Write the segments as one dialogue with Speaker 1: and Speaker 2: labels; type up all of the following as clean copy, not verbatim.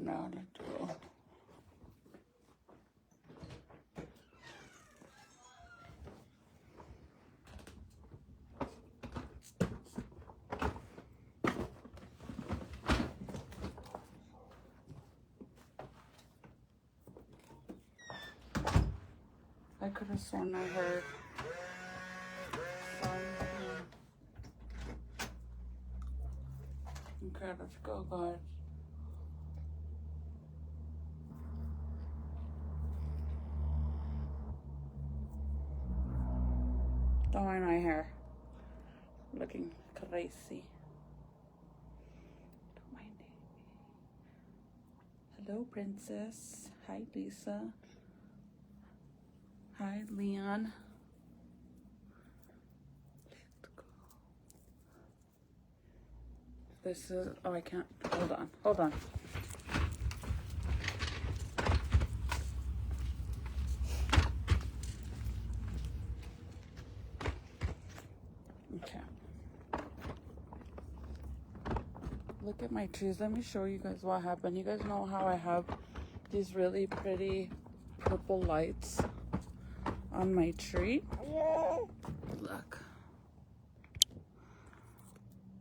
Speaker 1: Now let's go. I could have sworn I heard something. Okay, let's go, guys. Don't mind my hair. Looking crazy. Don't mind it. Hello, princess. Hi, Lisa. Hi, Leon. Let's go. This is, oh, I can't, hold on, hold on. Okay. Look at my trees. Let me show you guys what happened. You guys know how I have these really pretty purple lights on my tree? Look.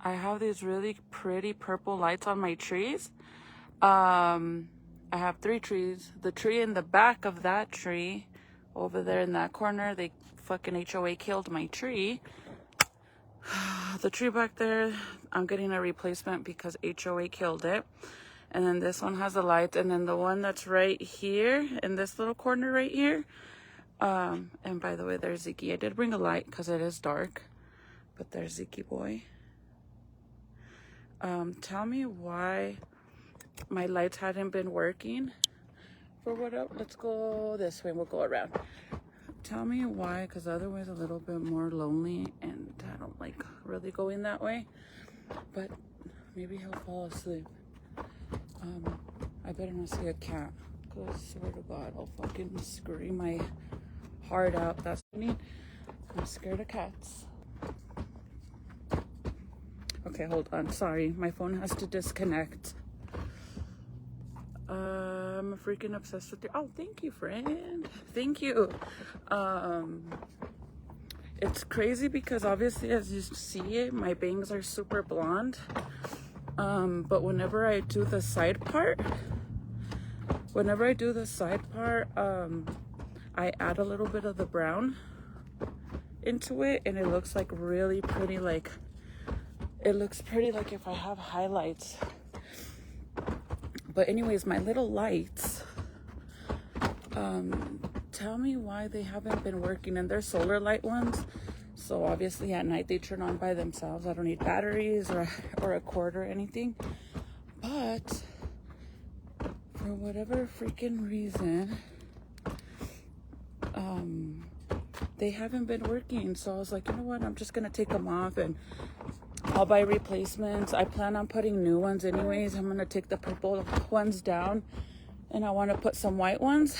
Speaker 1: I have these really pretty purple lights on my trees. I have 3 trees. The tree in the back of that tree, over there in that corner, they fucking HOA killed my tree. The tree back there, I'm getting a replacement because HOA killed it. And then this one has the lights. And then the one that's right here, in this little corner right here. And by the way, there's Ziki. I did bring a light because it is dark. But there's Ziki boy. Tell me why my lights hadn't been working. For what up? Let's go this way. We'll go around. Tell me why, because otherwise a little bit more lonely and I don't like really going that way. But maybe he'll fall asleep. I better not see a cat. Because I swear to God, I'll fucking scream my heart out. That's what I mean. I'm scared of cats. Okay, hold on. Sorry, my phone has to disconnect. I'm freaking obsessed with you. Oh, thank you, friend. Thank you. It's crazy because obviously, as you see it, my bangs are super blonde. But whenever I do the side part, I add a little bit of the brown into it, and it looks like really pretty. Like it looks pretty, like if I have highlights. But anyways, my little lights, tell me why they haven't been working. And they're solar light ones, so obviously at night they turn on by themselves. I don't need batteries or a cord or anything. But for whatever freaking reason, they haven't been working. So I was like, you know what, I'm just gonna take them off and I'll buy replacements. I plan on putting new ones anyways. I'm gonna take the purple ones down and I want to put some white ones.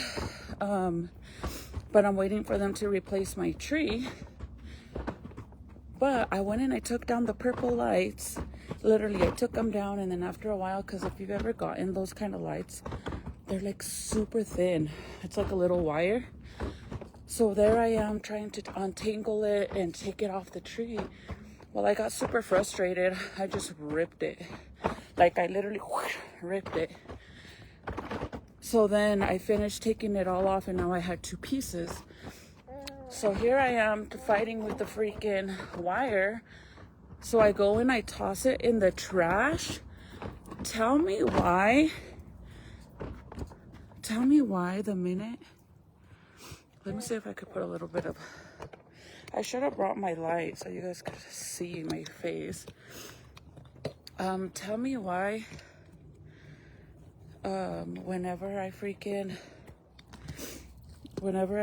Speaker 1: But I'm waiting for them to replace my tree. But I went and I took down the purple lights. Literally, I took them down, and then after a while, because if you've ever gotten those kind of lights, they're like super thin. It's like a little wire. So there I am trying to untangle it and take it off the tree. Well, I got super frustrated. I just ripped it. Like I literally ripped it. So then I finished taking it all off, and now I had 2 pieces. So here I am fighting with the freaking wire. So I go and I toss it in the trash. Tell me why the minute. Let me see if I could put a little bit of. I should have brought my light so you guys could see my face. Tell me why whenever I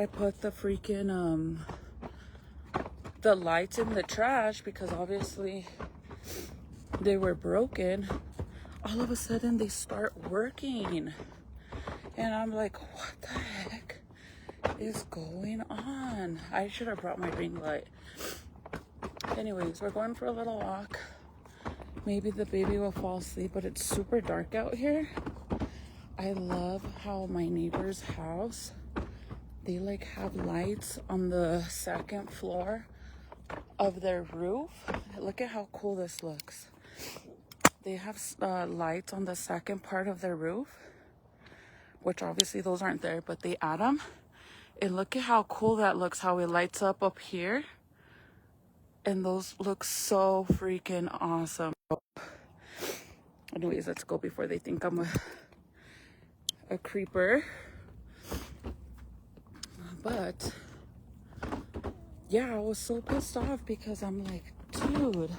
Speaker 1: put the freaking the lights in the trash, because obviously they were broken, all of a sudden they start working. And I'm like, what the heck is going on? I should have brought my ring light. Anyways, we're going for a little walk. Maybe the baby will fall asleep, but it's super dark out here. I love how my neighbor's house, they like have lights on the second floor of their roof. Look at how cool this looks. They have lights on the second part of their roof, which obviously those aren't there, but they add them. And look at how cool that looks, how it lights up here. And those look so freaking awesome. Anyways, let's go before they think I'm a creeper. But yeah, I was so pissed off because I'm like, dude,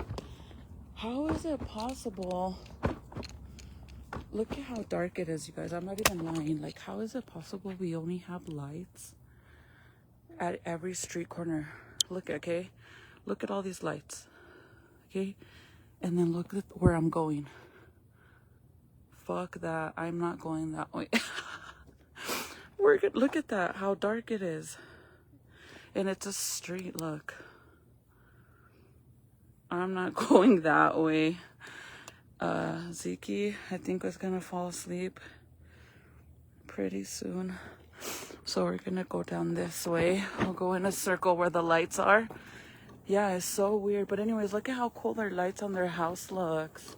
Speaker 1: how is it possible? Look at how dark it is, you guys. I'm not even lying. Like, how is it possible we only have lights at every street corner? Look, okay? Look at all these lights, okay? And then look at where I'm going. Fuck that. I'm not going that way. We're good. Look at that, how dark it is. And it's a street, look. I'm not going that way. Zeke, I think, was gonna fall asleep pretty soon. So we're gonna go down this way. We'll go in a circle where the lights are. Yeah, it's so weird. But anyways, look at how cool their lights on their house looks.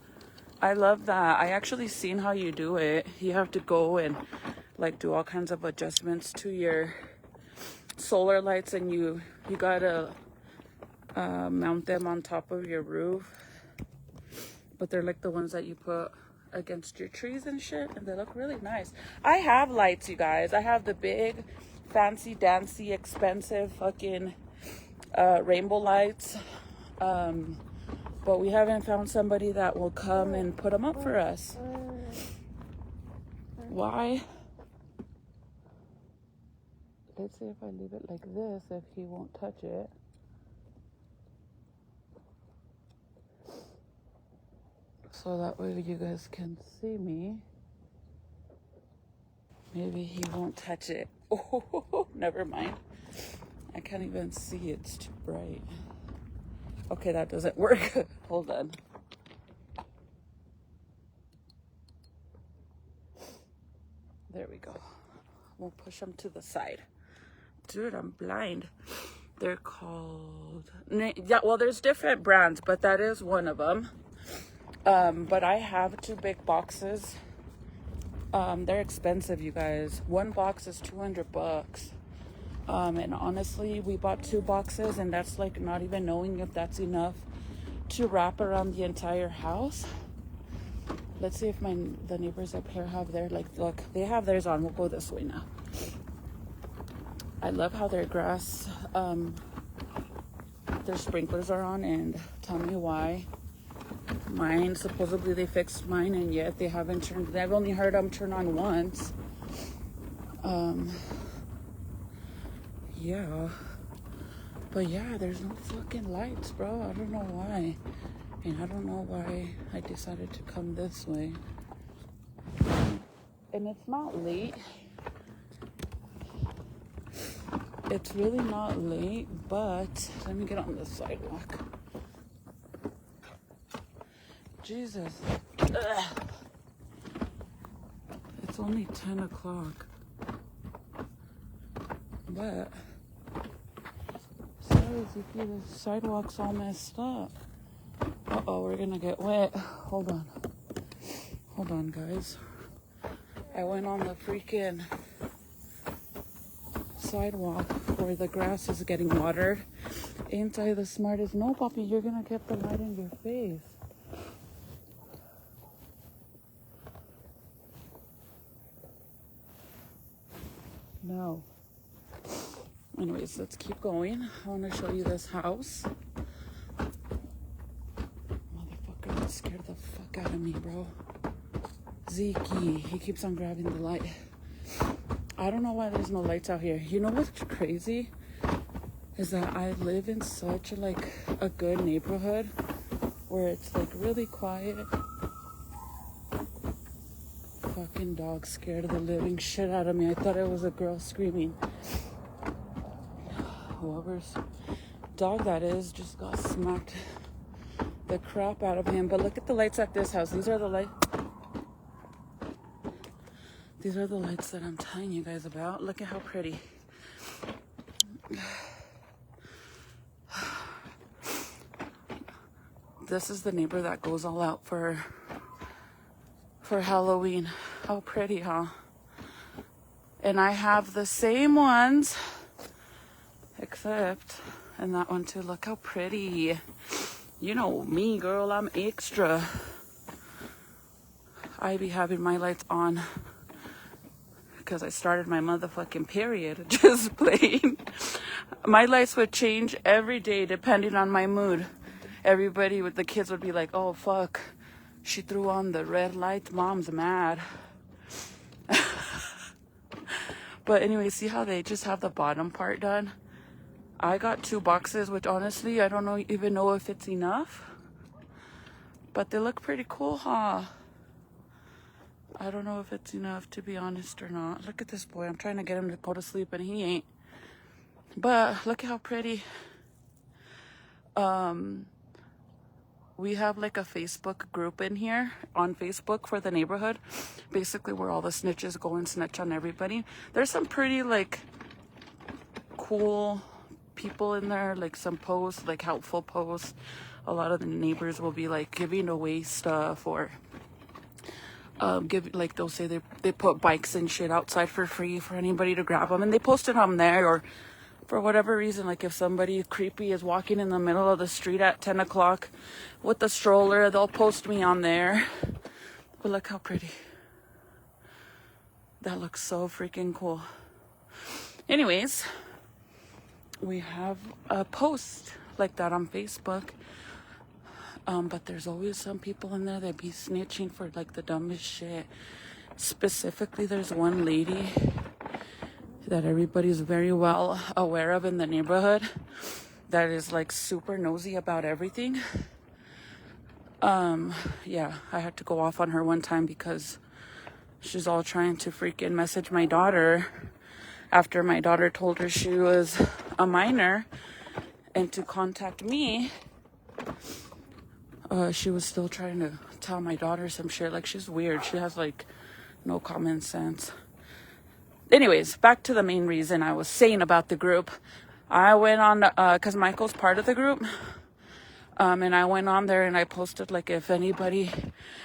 Speaker 1: I love that. I actually seen how you do it. You have to go and like do all kinds of adjustments to your solar lights, and you gotta mount them on top of your roof. But they're like the ones that you put against your trees and shit, and they look really nice. I have lights, you guys. I have the big, fancy, dancy, expensive fucking rainbow lights. But we haven't found somebody that will come and put them up for us. Why? Let's see if I leave it like this, if he won't touch it. So that way you guys can see me. Maybe he won't touch it. Oh, never mind. I can't even see, it's too bright. Okay, that doesn't work. Hold on. There we go. We'll push them to the side. Dude, I'm blind. They're called... Yeah, well, there's different brands, but that is one of them. But I have 2 big boxes. They're expensive, you guys. One box is $200. And honestly, we bought 2 boxes, and that's like not even knowing if that's enough to wrap around the entire house. Let's see if the neighbors up here have their, like, look, they have theirs on. We'll go this way now. I love how their grass, their sprinklers are on, and tell me why. Mine, supposedly they fixed mine, and yet they haven't turned. I've only heard them turn on once. Yeah, but yeah, there's no fucking lights, bro. I don't know why, and I don't know why I decided to come this way. And it's not late. It's really not late, but let me get on the sidewalk. Jesus. Ugh. It's only 10 o'clock. But, sorry, Zeke, the sidewalk's all messed up. Uh-oh, we're gonna get wet. Hold on. Hold on, guys. I went on the freaking sidewalk where the grass is getting watered. Ain't I the smartest? No, Poppy, you're gonna get the light in your face. No. Anyways, let's keep going. I want to show you this house. Motherfucker, that scared the fuck out of me, bro. Zeke, he keeps on grabbing the light. I don't know why there's no lights out here. You know what's crazy? Is that I live in such a good neighborhood where it's like really quiet. Fucking dog scared the living shit out of me. I thought it was a girl screaming. Whoever's dog that is just got smacked the crap out of him. But look at the lights at this house. These are the lights. These are the lights that I'm telling you guys about. Look at how pretty. This is the neighbor that goes all out for Halloween. How pretty, huh? And I have the same ones, except, and that one too. Look how pretty. You know me, girl, I'm extra. I be having my lights on because I started my motherfucking period. Just plain. My lights would change every day depending on my mood. Everybody with the kids would be like, oh fuck, she threw on the red light, mom's mad. But anyway, see how they just have the bottom part done? I got 2 boxes, which honestly, I don't even know if it's enough. But they look pretty cool, huh? I don't know if it's enough, to be honest, or not. Look at this boy. I'm trying to get him to go to sleep, and he ain't. But look at how pretty. We have like a Facebook group in here on Facebook for the neighborhood. Basically, where all the snitches go and snitch on everybody. There's some pretty like cool people in there, like some posts, like helpful posts. A lot of the neighbors will be like giving away stuff, or like they'll say they put bikes and shit outside for free for anybody to grab them, and they post it on there. Or for whatever reason, like if somebody creepy is walking in the middle of the street at 10 o'clock with a stroller, they'll post me on there. But look how pretty. That looks so freaking cool. Anyways, we have a post like that on Facebook. But there's always some people in there that be snitching for like the dumbest shit. Specifically, there's one lady that everybody's very well aware of in the neighborhood that is like super nosy about everything. Yeah, I had to go off on her one time because she's all trying to freaking message my daughter after my daughter told her she was a minor and to contact me. She was still trying to tell my daughter some shit. Like, she's weird. She has like no common sense. Anyways, back to the main reason I was saying about the group. I went on, because Michael's part of the group. And I went on there and I posted like if anybody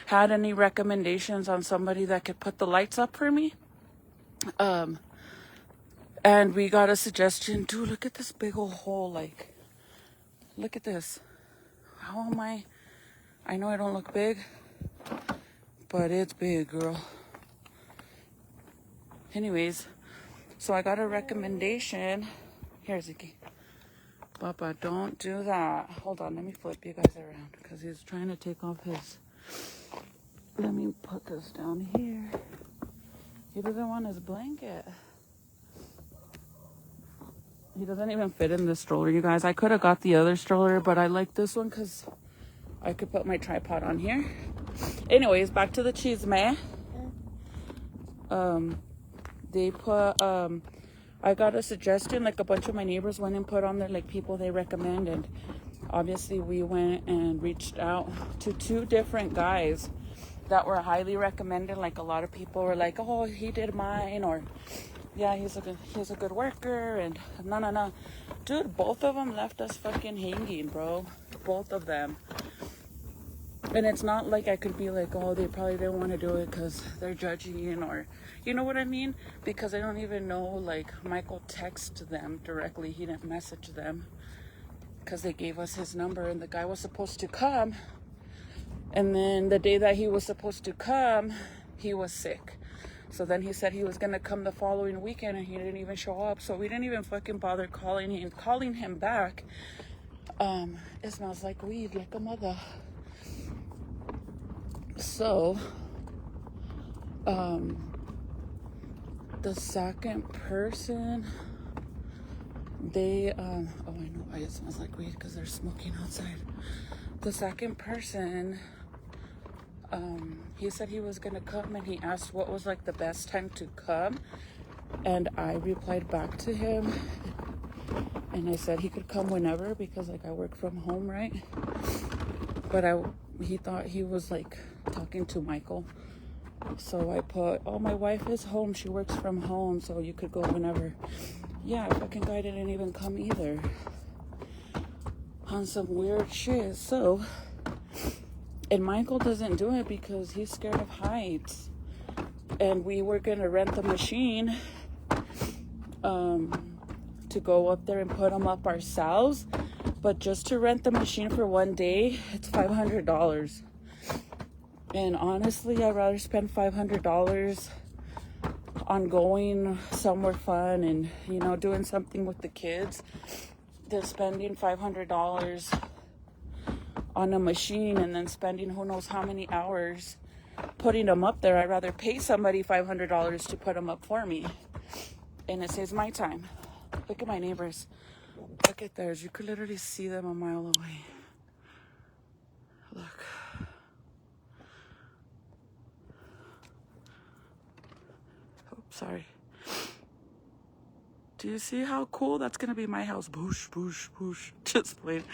Speaker 1: had any recommendations on somebody that could put the lights up for me. And we got a suggestion. Dude, look at this big old hole. Like, look at this. How am I know I don't look big, but it's big, girl. Anyways, so I got a recommendation. Here, Ziki. Papa, don't do that. Hold on, let me flip you guys around because he's trying to take off his... Let me put this down here. He doesn't want his blanket. He doesn't even fit in this stroller, you guys. I could have got the other stroller, but I like this one because I could put my tripod on here. Anyways, back to the cheese, man. They put, I got a suggestion, like a bunch of my neighbors went and put on there, like people they recommend. And obviously we went and reached out to 2 different guys that were highly recommended. Like a lot of people were like, oh, he did mine, or yeah, he's a good worker, and no. Dude, both of them left us fucking hanging, bro. Both of them. And it's not like I could be like, oh, they probably didn't want to do it because they're judging, or, you know what I mean? Because I don't even know, like, Michael texted them directly. He didn't message them because they gave us his number, and the guy was supposed to come. And then the day that he was supposed to come, he was sick. So then he said he was going to come the following weekend, and he didn't even show up. So we didn't even fucking bother calling him back. It smells like weed, like a mother. So, the second person, they, oh, I know why it smells like weed, because they're smoking outside. The second person, he said he was gonna come, and he asked what was like the best time to come, and I replied back to him, and I said he could come whenever, because like I work from home, right? But he thought he was like talking to Michael, So I put, oh, my wife is home. She works from home, so you could go whenever. Yeah, fucking guy didn't even come either. On some weird shit. So, and Michael doesn't do it because he's scared of heights. And we were going to rent the machine to go up there and put them up ourselves. But just to rent the machine for one day, it's $500. And honestly, I'd rather spend $500 on going somewhere fun and, you know, doing something with the kids than spending $500 on a machine and then spending who knows how many hours putting them up there. I'd rather pay somebody $500 to put them up for me. And it saves my time. Look at my neighbors. Look at theirs. You could literally see them a mile away. Look. Oh, sorry. Do you see how cool that's going to be my house? Boosh, boosh, boosh. Just playing.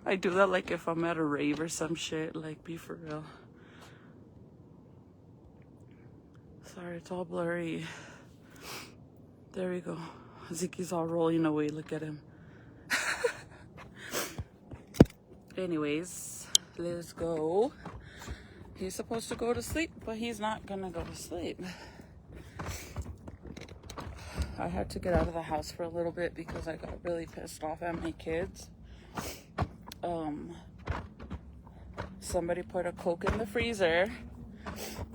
Speaker 1: I do that like if I'm at a rave or some shit. Like, be for real. Sorry, it's all blurry. There we go. Ziki's all rolling away. Look at him. Anyways, let's go. He's supposed to go to sleep, but he's not gonna go to sleep. I had to get out of the house for a little bit because I got really pissed off at my kids. Somebody put a Coke in the freezer,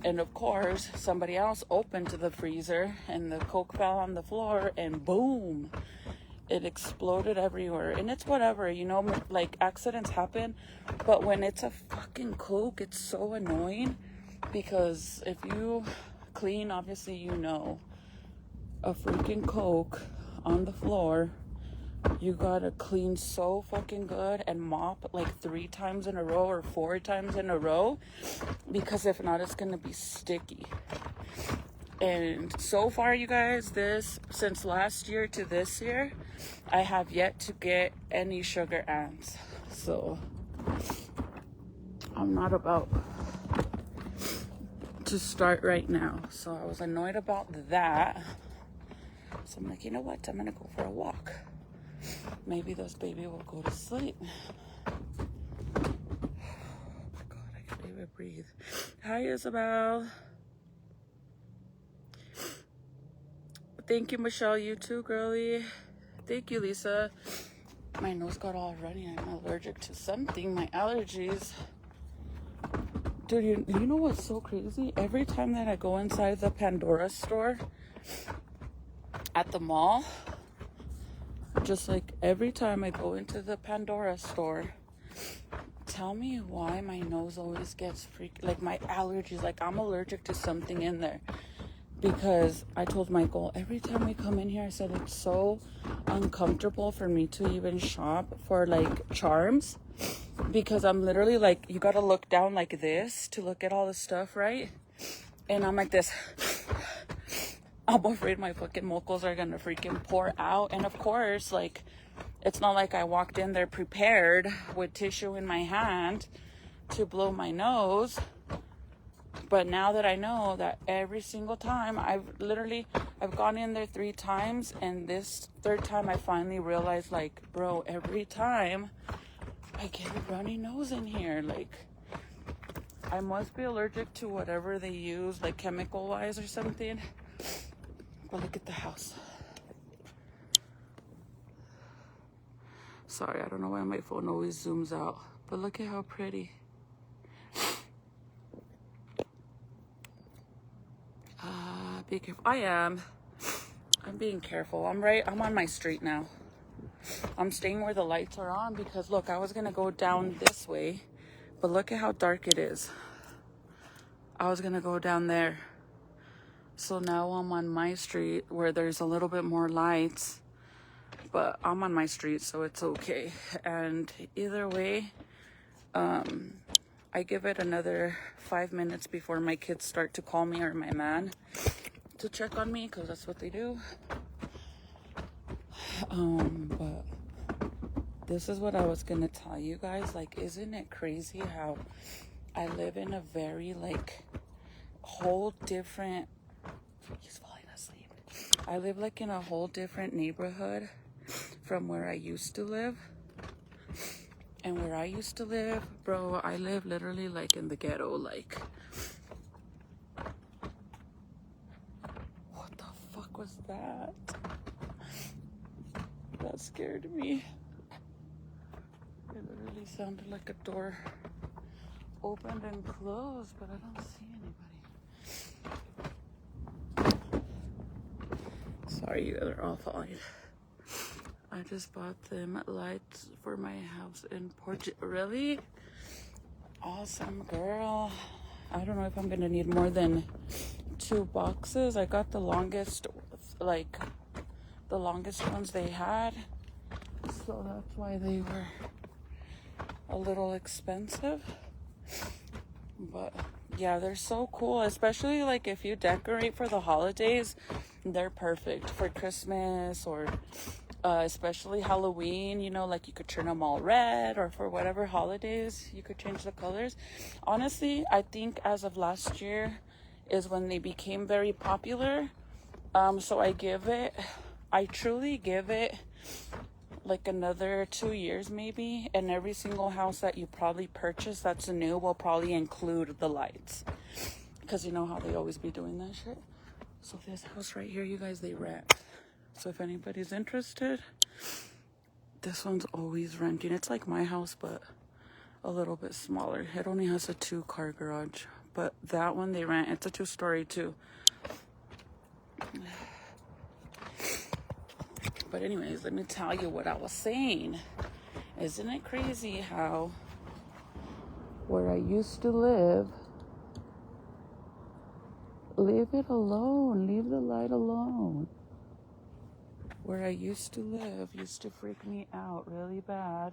Speaker 1: and of course somebody else opened the freezer and the Coke fell on the floor and boom, it exploded everywhere. And it's whatever, you know, like accidents happen, but when it's a fucking Coke, it's so annoying because if you clean, obviously, you know, a freaking Coke on the floor, you gotta clean so fucking good and mop like 3 times in a row or 4 times in a row, because if not, it's gonna be sticky. And so far, you guys, since last year to this year, I have yet to get any sugar ants. So I'm not about to start right now. So I was annoyed about that. So I'm like, you know what? I'm gonna go for a walk. Maybe this baby will go to sleep. Oh my God, I can't even breathe. Hi, Isabel. Thank you, Michelle. You too, girly. Thank you, Lisa. My nose got all runny. I'm allergic to something. My allergies. Dude, you know what's so crazy? Every time that I go inside the Pandora store at the mall, just like every time I go into the Pandora store, tell me why my nose always gets like my allergies, like I'm allergic to something in there. Because I told Michael, every time we come in here, I said it's so uncomfortable for me to even shop for like charms, because I'm literally like, you gotta look down like this to look at all the stuff, right? And I'm like this. I'm afraid my fucking mocos are gonna freaking pour out. And of course, like, it's not like I walked in there prepared with tissue in my hand to blow my nose. But now that I know that every single time, I've gone in there 3 times, and this 3rd time I finally realized, like, bro, every time I get a runny nose in here. Like, I must be allergic to whatever they use, like chemical wise or something. But look at the house. Sorry, I don't know why my phone always zooms out, but look at how pretty. Be careful. I'm being careful. I'm on my street now. I'm staying where the lights are on because look, I was gonna go down this way, but look at how dark it is. I was gonna go down there. So now I'm on my street where there's a little bit more lights, but I'm on my street, so it's okay. And either way, I give it another 5 minutes before my kids start to call me or my man to check on me, because that's what they do. But this is what I was gonna tell you guys. Like, isn't it crazy how I live in a very like whole different, he's falling asleep. I live like in a whole different neighborhood from where I used to live. And where I used to live, bro, I live literally like in the ghetto, like. What the fuck was that? That scared me. It literally sounded like a door opened and closed, but I don't see anybody. Sorry, you guys are all falling. I just bought them lights for my house in Portugal. Really? Awesome, girl. I don't know if I'm gonna need more than 2 boxes. I got the longest, like the longest ones they had, so that's why they were a little expensive. But yeah, they're so cool, especially like if you decorate for the holidays. They're perfect for Christmas or especially Halloween, you know, like you could turn them all red, or for whatever holidays you could change the colors. Honestly, I think as of last year is when they became very popular. So I truly give it like another 2 years maybe, and every single house that you probably purchase that's new will probably include the lights, because you know how they always be doing that shit. So this house right here, you guys, they rent. So if anybody's interested, this one's always renting. It's like my house, but a little bit smaller. It only has a 2-car garage, but that one they rent. It's a 2-story too. But anyways, let me tell you what I was saying. Isn't it crazy how where I used to live, leave it alone, leave the light alone. Where I used to live used to freak me out really bad.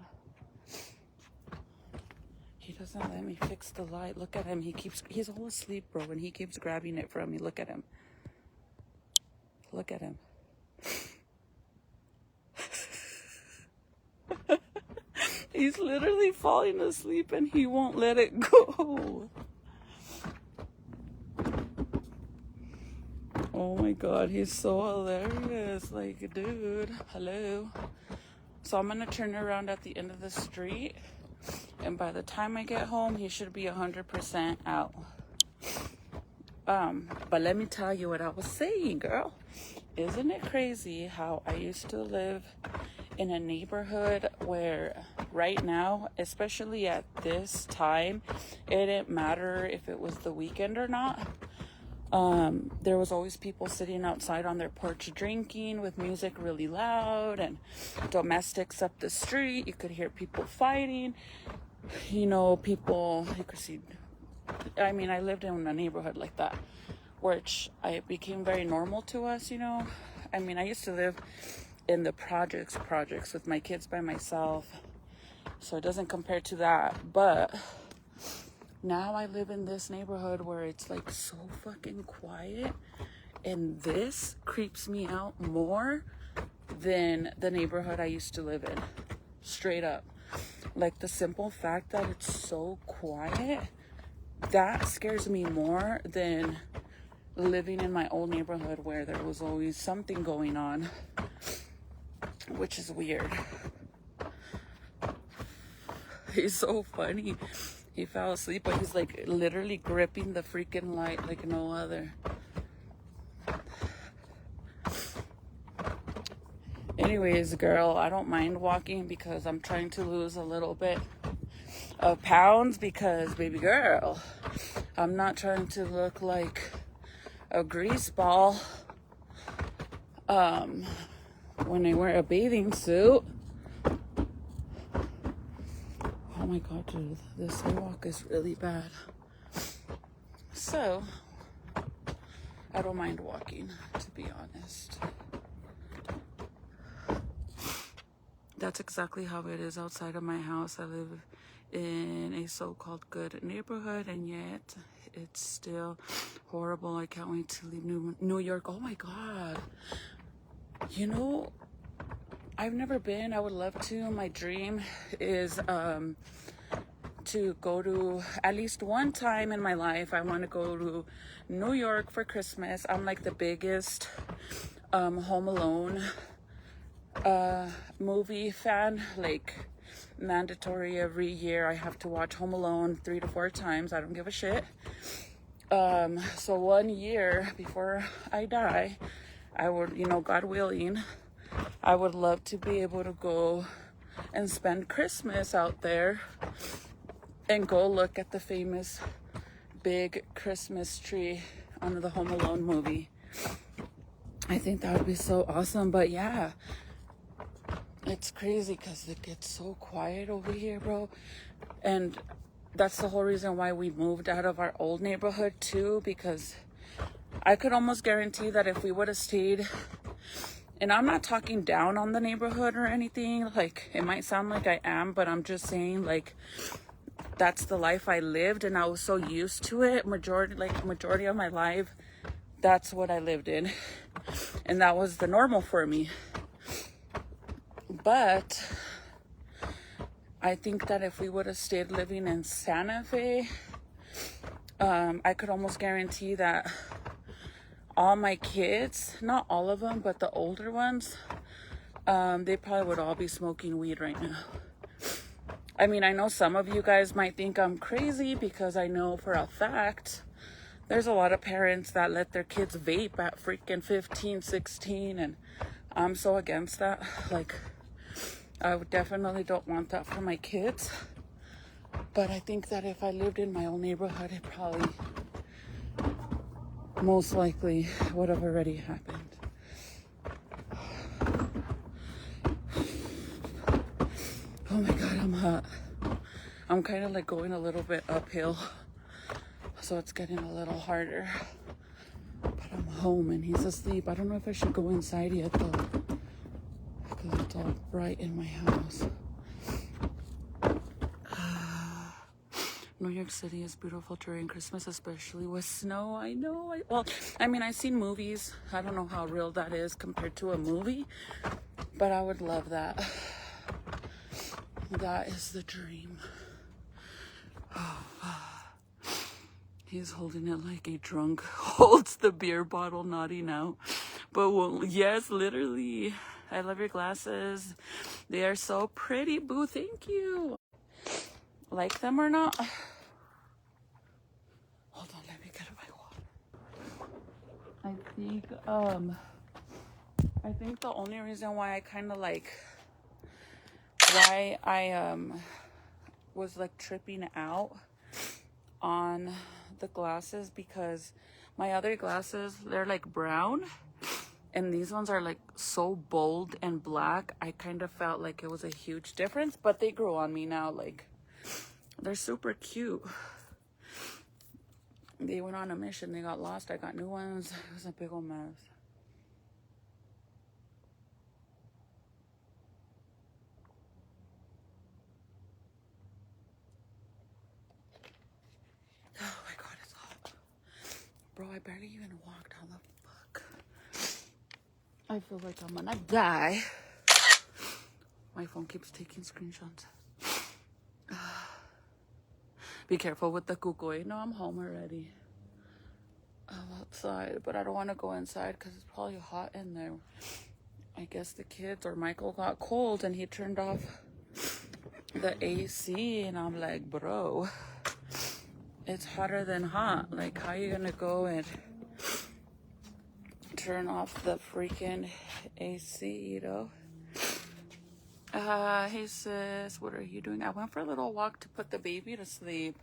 Speaker 1: He doesn't let me fix the light. Look at him. He's all asleep, bro, and he keeps grabbing it from me. Look at him. Look at him. He's literally falling asleep and he won't let it go. Oh my God, he's so hilarious. Like, dude, hello. So I'm gonna turn around at the end of the street, and by the time I get home, he should be 100% out. But let me tell you what I was saying, girl. Isn't it crazy how I used to live in a neighborhood where right now, especially at this time, it didn't matter if it was the weekend or not. There was always people sitting outside on their porch drinking with music really loud, and domestics up the street. You could hear people fighting. You know, people, you could see, I mean, I lived in a neighborhood like that, which it became very normal to us, you know. I mean, I used to live in the projects with my kids by myself, so it doesn't compare to that. But now I live in this neighborhood where it's like so fucking quiet, and this creeps me out more than the neighborhood I used to live in. Straight up. Like, the simple fact that it's so quiet, that scares me more than living in my old neighborhood where there was always something going on, which is weird. He's so funny. He fell asleep, but he's like literally gripping the freaking light like no other. Anyways, girl, I don't mind walking because I'm trying to lose a little bit of pounds, because, baby girl, I'm not trying to look like a grease ball when I wear a bathing suit. Oh my God, dude, this walk is really bad. So, I don't mind walking, to be honest. That's exactly how it is outside of my house. I live in a so-called good neighborhood, and yet it's still horrible. I can't wait to leave New York. Oh my God. You know, I've never been. I would love to. My dream is to go to, at least one time in my life, I want to go to New York for Christmas. I'm like the biggest Home Alone movie fan. Like, mandatory every year I have to watch Home Alone 3 to 4 times. I don't give a shit. So one year before I die, I would, you know, God willing, I would love to be able to go and spend Christmas out there and go look at the famous big Christmas tree under the Home Alone movie. I think that would be so awesome. But yeah, it's crazy because it gets so quiet over here, bro. And that's the whole reason why we moved out of our old neighborhood too, because I could almost guarantee that if we would have stayed, and I'm not talking down on the neighborhood or anything, like, it might sound like I am, but I'm just saying, like, that's the life I lived, and I was so used to it. Majority of my life, that's what I lived in, and that was the normal for me. But I think that if we would have stayed living in Santa Fe, I could almost guarantee that all my kids, not all of them, but the older ones, they probably would all be smoking weed right now. I mean, I know some of you guys might think I'm crazy because I know for a fact there's a lot of parents that let their kids vape at freaking 15, 16, and I'm so against that. Like, I definitely don't want that for my kids. But I think that if I lived in my own neighborhood, it probably most likely would have already happened. Oh my God, I'm hot. I'm kind of like going a little bit uphill, so it's getting a little harder. But I'm home and he's asleep. I don't know if I should go inside yet though, because it's all bright in my house. New York City is beautiful during Christmas, especially with snow. I know. I mean, I've seen movies. I don't know how real that is compared to a movie, but I would love that. That is the dream. He's holding it like a drunk holds the beer bottle, nodding out. But yes, literally. I love your glasses. They are so pretty, boo. Thank you. Like them or not? Hold on, let me get my water. I think the only reason why I kind of like, why I was like tripping out on the glasses, because my other glasses, they're like brown, and these ones are like so bold and black. I kind of felt like it was a huge difference, but they grew on me now. Like, they're super cute. They went on a mission. They got lost. I got new ones. It was a big old mess. Oh my God, it's hot. Bro, I barely even walked. How the fuck? I feel like I'm gonna die. My phone keeps taking screenshots. Be careful with the cucoy. No, I'm home already. I'm outside, but I don't want to go inside because it's probably hot in there. I guess the kids or Michael got cold and he turned off the AC, and I'm like, bro, it's hotter than hot. Like, how you gonna go and turn off the freaking AC, you know? Hey sis, what are you doing? I went for a little walk to put the baby to sleep.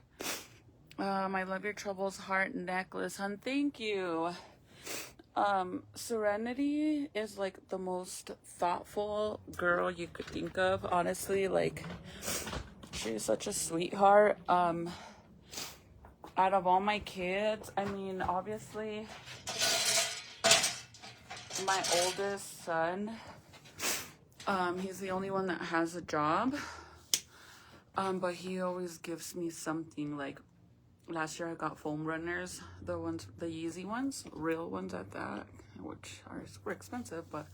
Speaker 1: I love your troubles heart necklace, hun. Thank you. Serenity is like the most thoughtful girl you could think of, honestly. Like, she's such a sweetheart. Out of all my kids, I mean, obviously my oldest son, he's the only one that has a job, but he always gives me something. Like, last year I got foam runners, the Yeezy ones, real ones at that, which are super expensive, but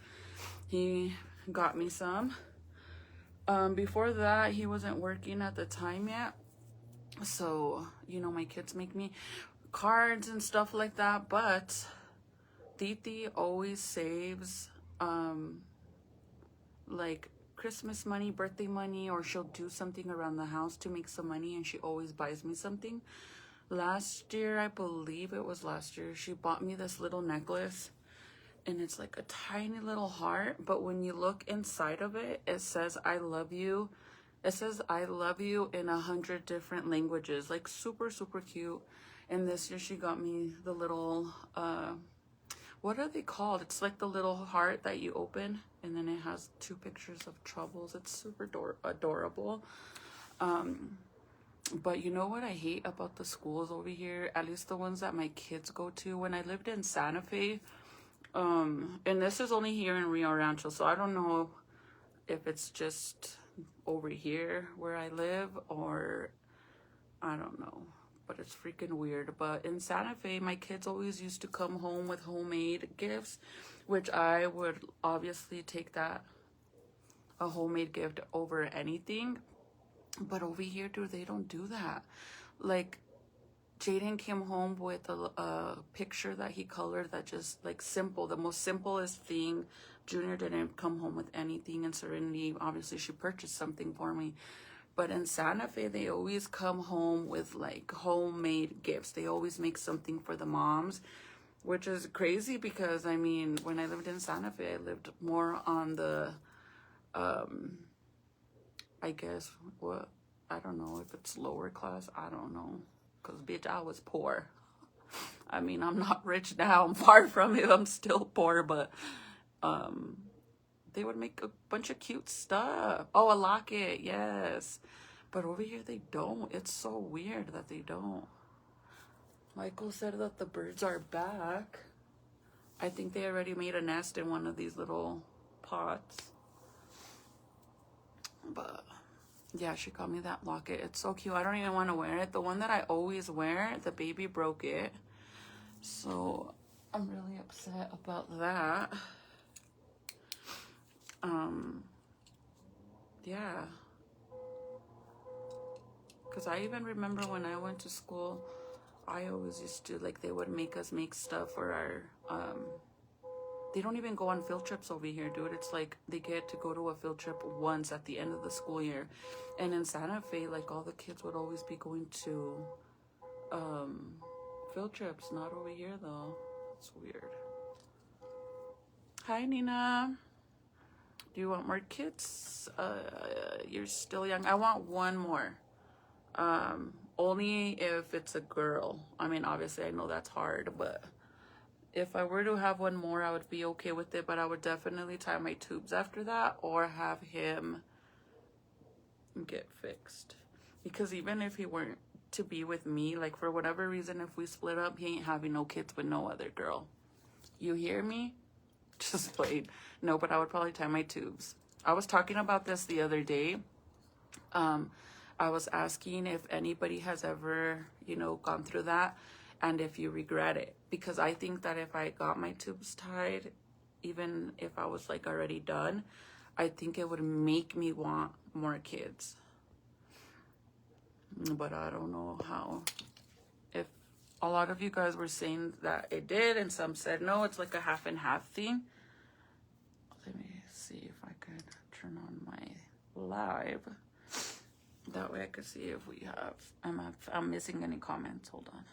Speaker 1: he got me some. Before that, he wasn't working at the time yet, So, you know, my kids make me cards and stuff like that, but Titi always saves like Christmas money, birthday money, or she'll do something around the house to make some money, and she always buys me something. Last year, I believe it was last year, she bought me this little necklace, and it's like a tiny little heart, but when you look inside of it, it says I love you. It says I love you in 100 different languages, like super super cute. And this year she got me the little what are they called? It's like the little heart that you open, and then it has 2 pictures of troubles. It's super adorable. But you know what I hate about the schools over here, at least the ones that my kids go to? When I lived in Santa Fe, and this is only here in Rio Rancho, so I don't know if it's just over here where I live, or I don't know, but it's freaking weird. But in Santa Fe, my kids always used to come home with homemade gifts, which I would obviously take that, a homemade gift, over anything. But over here, dude, they don't do that. Like, Jaden came home with a picture that he colored that just, like, simple, the most simplest thing. Junior didn't come home with anything, and Serenity, obviously, she purchased something for me. But in Santa Fe, they always come home with, like, homemade gifts. They always make something for the moms, which is crazy because, I mean, when I lived in Santa Fe, I lived more on the, I guess, what, I don't know if it's lower class, I don't know. Because, bitch, I was poor. I mean, I'm not rich now. I'm far from it. I'm still poor. But they would make a bunch of cute stuff. Oh, a locket. Yes. But over here, they don't. It's so weird that they don't. Michael said that the birds are back. I think they already made a nest in one of these little pots. But yeah, she got me that locket. It's so cute. I don't even want to wear it. The one that I always wear, the baby broke it. So I'm really upset about that. Yeah. Because I even remember when I went to school, I always used to, like, they would make us make stuff for our, they don't even go on field trips over here, dude. It's like they get to go to a field trip once at the end of the school year. And in Santa Fe, like, all the kids would always be going to field trips. Not over here, though. It's weird. Hi, Nina. Do you want more kids? You're still young. I want one more. Only if it's a girl. I mean, obviously, I know that's hard, but if I were to have one more, I would be okay with it, but I would definitely tie my tubes after that or have him get fixed. Because even if he weren't to be with me, like, for whatever reason, if we split up, he ain't having no kids with no other girl. You hear me? Just played. No, but I would probably tie my tubes. I was talking about this the other day. I was asking if anybody has ever, you know, gone through that, and if you regret it. Because I think that if I got my tubes tied, even if I was, like, already done, I think it would make me want more kids. But I don't know how. If a lot of you guys were saying that it did, and some said no, it's like a half and half thing. Let me see if I could turn on my live. That way I could see if we have, I'm missing any comments. Hold on.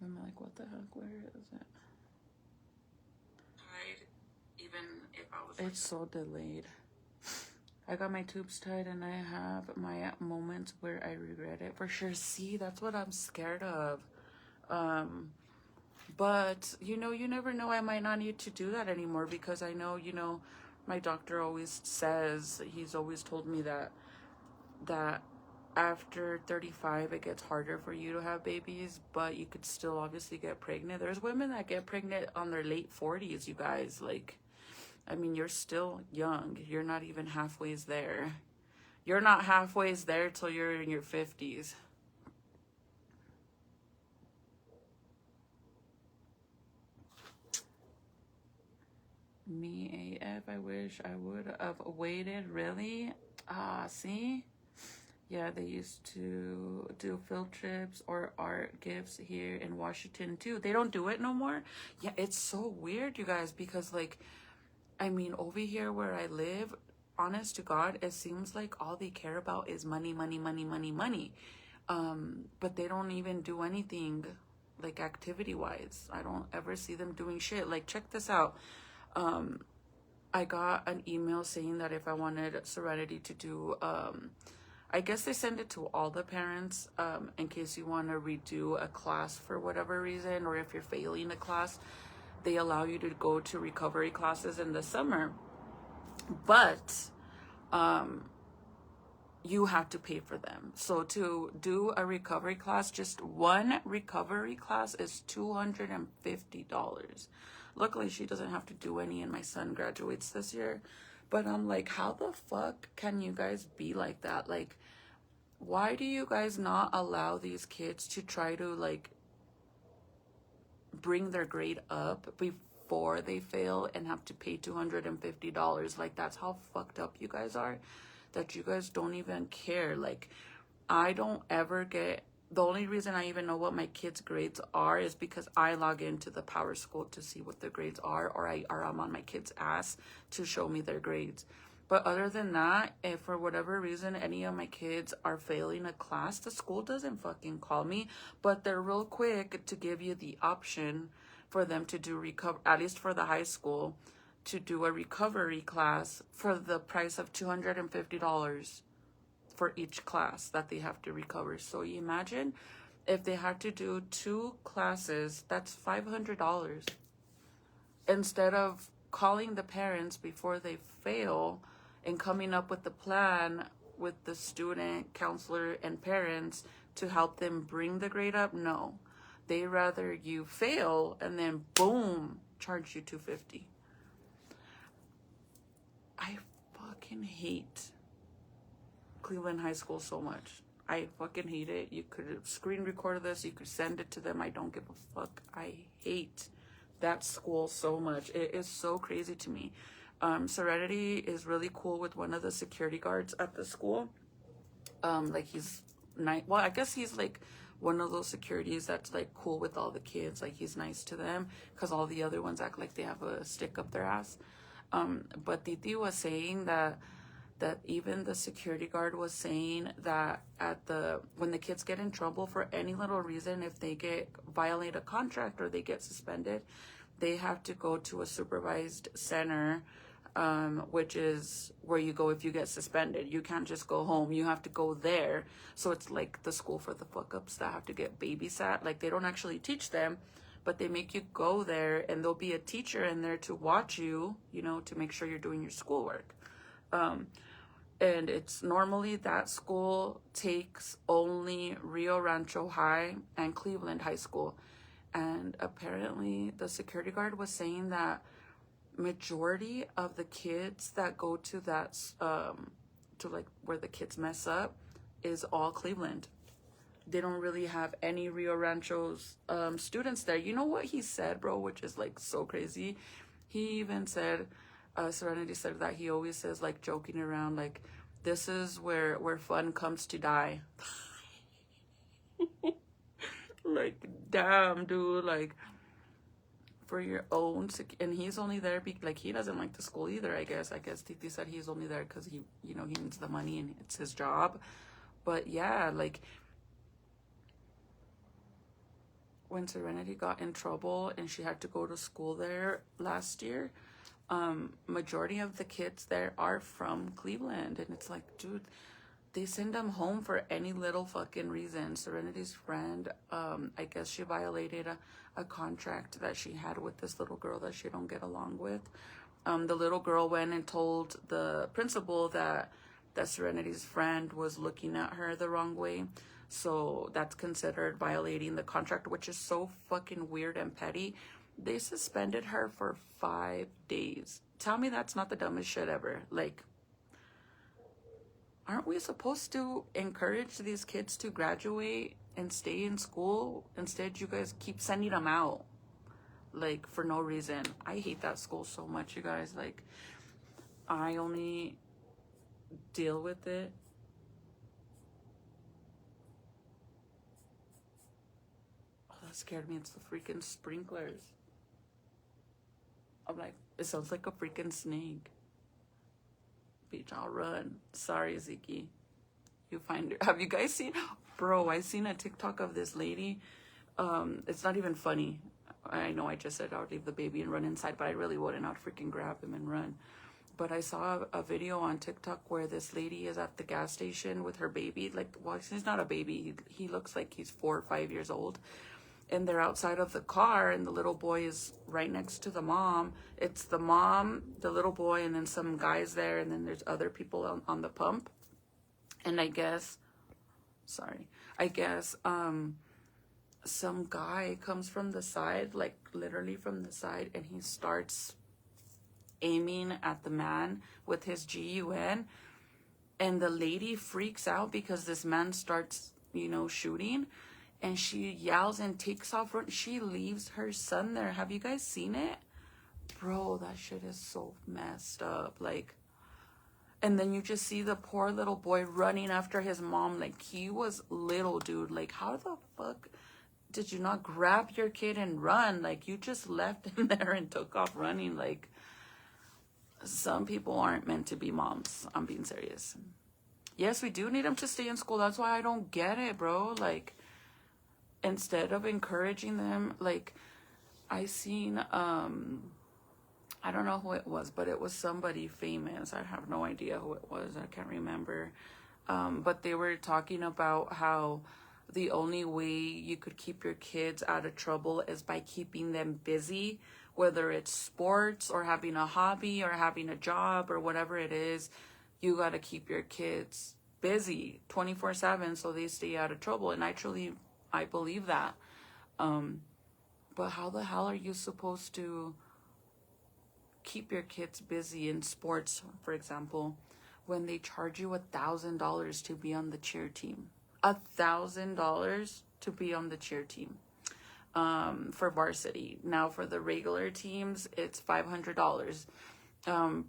Speaker 1: I'm like, what the heck? Where is it? Even if I was, it's so delayed. I got my tubes tied, and I have my moments where I regret it for sure. See, that's what I'm scared of. But, you know, you never know. I might not need to do that anymore, because I know, you know, my doctor always says, he's always told me that after 35, it gets harder for you to have babies, but you could still obviously get pregnant. There's women that get pregnant on their late 40s, you guys. Like, I mean, you're still young. You're not even halfway there. You're not halfway there till you're in your 50s. Me AF, I wish I would have waited. Really? See? Yeah, they used to do field trips or art gifts here in Washington too. They don't do it no more. Yeah, it's so weird, you guys, because like, I mean, over here where I live, honest to God, it seems like all they care about is money, money, money, money, money. But they don't even do anything like activity wise. I don't ever see them doing shit. Like, check this out. I got an email saying that if I wanted Serenity to do, I guess they send it to all the parents, in case you want to redo a class for whatever reason, or if you're failing a class, they allow you to go to recovery classes in the summer. But you have to pay for them. So to do a recovery class, just one recovery class is $250. Luckily, she doesn't have to do any, and my son graduates this year. But I'm like, how the fuck can you guys be like that? Like, why do you guys not allow these kids to try to, like, bring their grade up before they fail and have to pay $250? Like, that's how fucked up you guys are, that you guys don't even care. Like, I don't ever get, the only reason I even know what my kids' grades are is because I log into the Power School to see what their grades are, or I'm on my kids' ass to show me their grades. But other than that, if for whatever reason any of my kids are failing a class, the school doesn't fucking call me, but they're real quick to give you the option for them to do at least for the high school, to do a recovery class for the price of $250 for each class that they have to recover. So you imagine if they had to do 2 classes, that's $500. Instead of calling the parents before they fail and coming up with the plan with the student, counselor, and parents to help them bring the grade up, no. They rather you fail and then boom, charge you $250. I fucking hate Cleveland High School so much. I fucking hate it. You could screen record this. You could send it to them. I don't give a fuck. I hate that school so much. It is so crazy to me. Serenity is really cool with one of the security guards at the school. Like he's nice. Well, I guess he's like one of those securities that's like cool with all the kids. Like he's nice to them because all the other ones act like they have a stick up their ass. But Titi was saying that even the security guard was saying that when the kids get in trouble for any little reason, if they violate a contract or they get suspended, they have to go to a supervised center, which is where you go if you get suspended. You can't just go home. You have to go there. So it's like the school for the fuck-ups that have to get babysat. Like they don't actually teach them, but they make you go there, and there'll be a teacher in there to watch you, to make sure you're doing your schoolwork. And it's normally that school takes only Rio Rancho High and Cleveland High School. And apparently the security guard was saying that majority of the kids that go to that, to like where the kids mess up is all Cleveland. They don't really have any Rio Rancho's students there. You know what he said, bro, which is like so crazy? He even said, Serenity said that he always says, like, joking around, like, this is where fun comes to die. Like, damn, dude, like, for your own, and he's only there, like, he doesn't like the school either, I guess. Titi said he's only there because he needs the money and it's his job. But yeah, like, when Serenity got in trouble and she had to go to school there last year, majority of the kids there are from Cleveland, and it's like, dude, they send them home for any little fucking reason. Serenity's friend, I guess she violated a contract that she had with this little girl that she don't get along with. The little girl went and told the principal that Serenity's friend was looking at her the wrong way. So that's considered violating the contract, which is so fucking weird and petty. They suspended her for 5 days. Tell me that's not the dumbest shit ever. Like, aren't we supposed to encourage these kids to graduate and stay in school? Instead, you guys keep sending them out. like, for no reason. I hate that school so much, you guys. Like, I only deal with it. Oh, that scared me. It's the freaking sprinklers. I'm like, it sounds like a freaking snake. Bitch, I'll run. Sorry, Ziki. You find her. Have you guys seen? Bro, I seen a TikTok of this lady. It's not even funny. I know I just said I would leave the baby and run inside, but I really wouldn't. I'd freaking grab him and run. But I saw a video on TikTok where this lady is at the gas station with her baby. Like, well, he's not a baby. He looks like he's 4 or 5 years old. And they're outside of the car, and the little boy is right next to the mom. It's the mom, the little boy, and then some guys there, and then there's other people on the pump. And I guess some guy comes from the side, like literally from the side, and he starts aiming at the man with his gun, and the lady freaks out because this man starts, shooting, and she yells and takes off. She leaves her son there. Have you guys seen it? Bro, that shit is so messed up. Like, and then you just see the poor little boy running after his mom. Like, he was little, dude. Like, how the fuck did you not grab your kid and run? Like, you just left him there and took off running. Like, some people aren't meant to be moms. I'm being serious. Yes, we do need them to stay in school. That's why I don't get it, bro. Like, instead of encouraging them, like, I seen, I don't know who it was, but it was somebody famous. I have no idea who it was. I can't remember. But they were talking about how the only way you could keep your kids out of trouble is by keeping them busy, whether it's sports or having a hobby or having a job or whatever it is. You got to keep your kids busy 24/7 so they stay out of trouble. And I believe that. But how the hell are you supposed to keep your kids busy in sports, for example, when they charge you $1,000 to be on the cheer team? $1,000 to be on the cheer team, for varsity. Now for the regular teams, it's $500.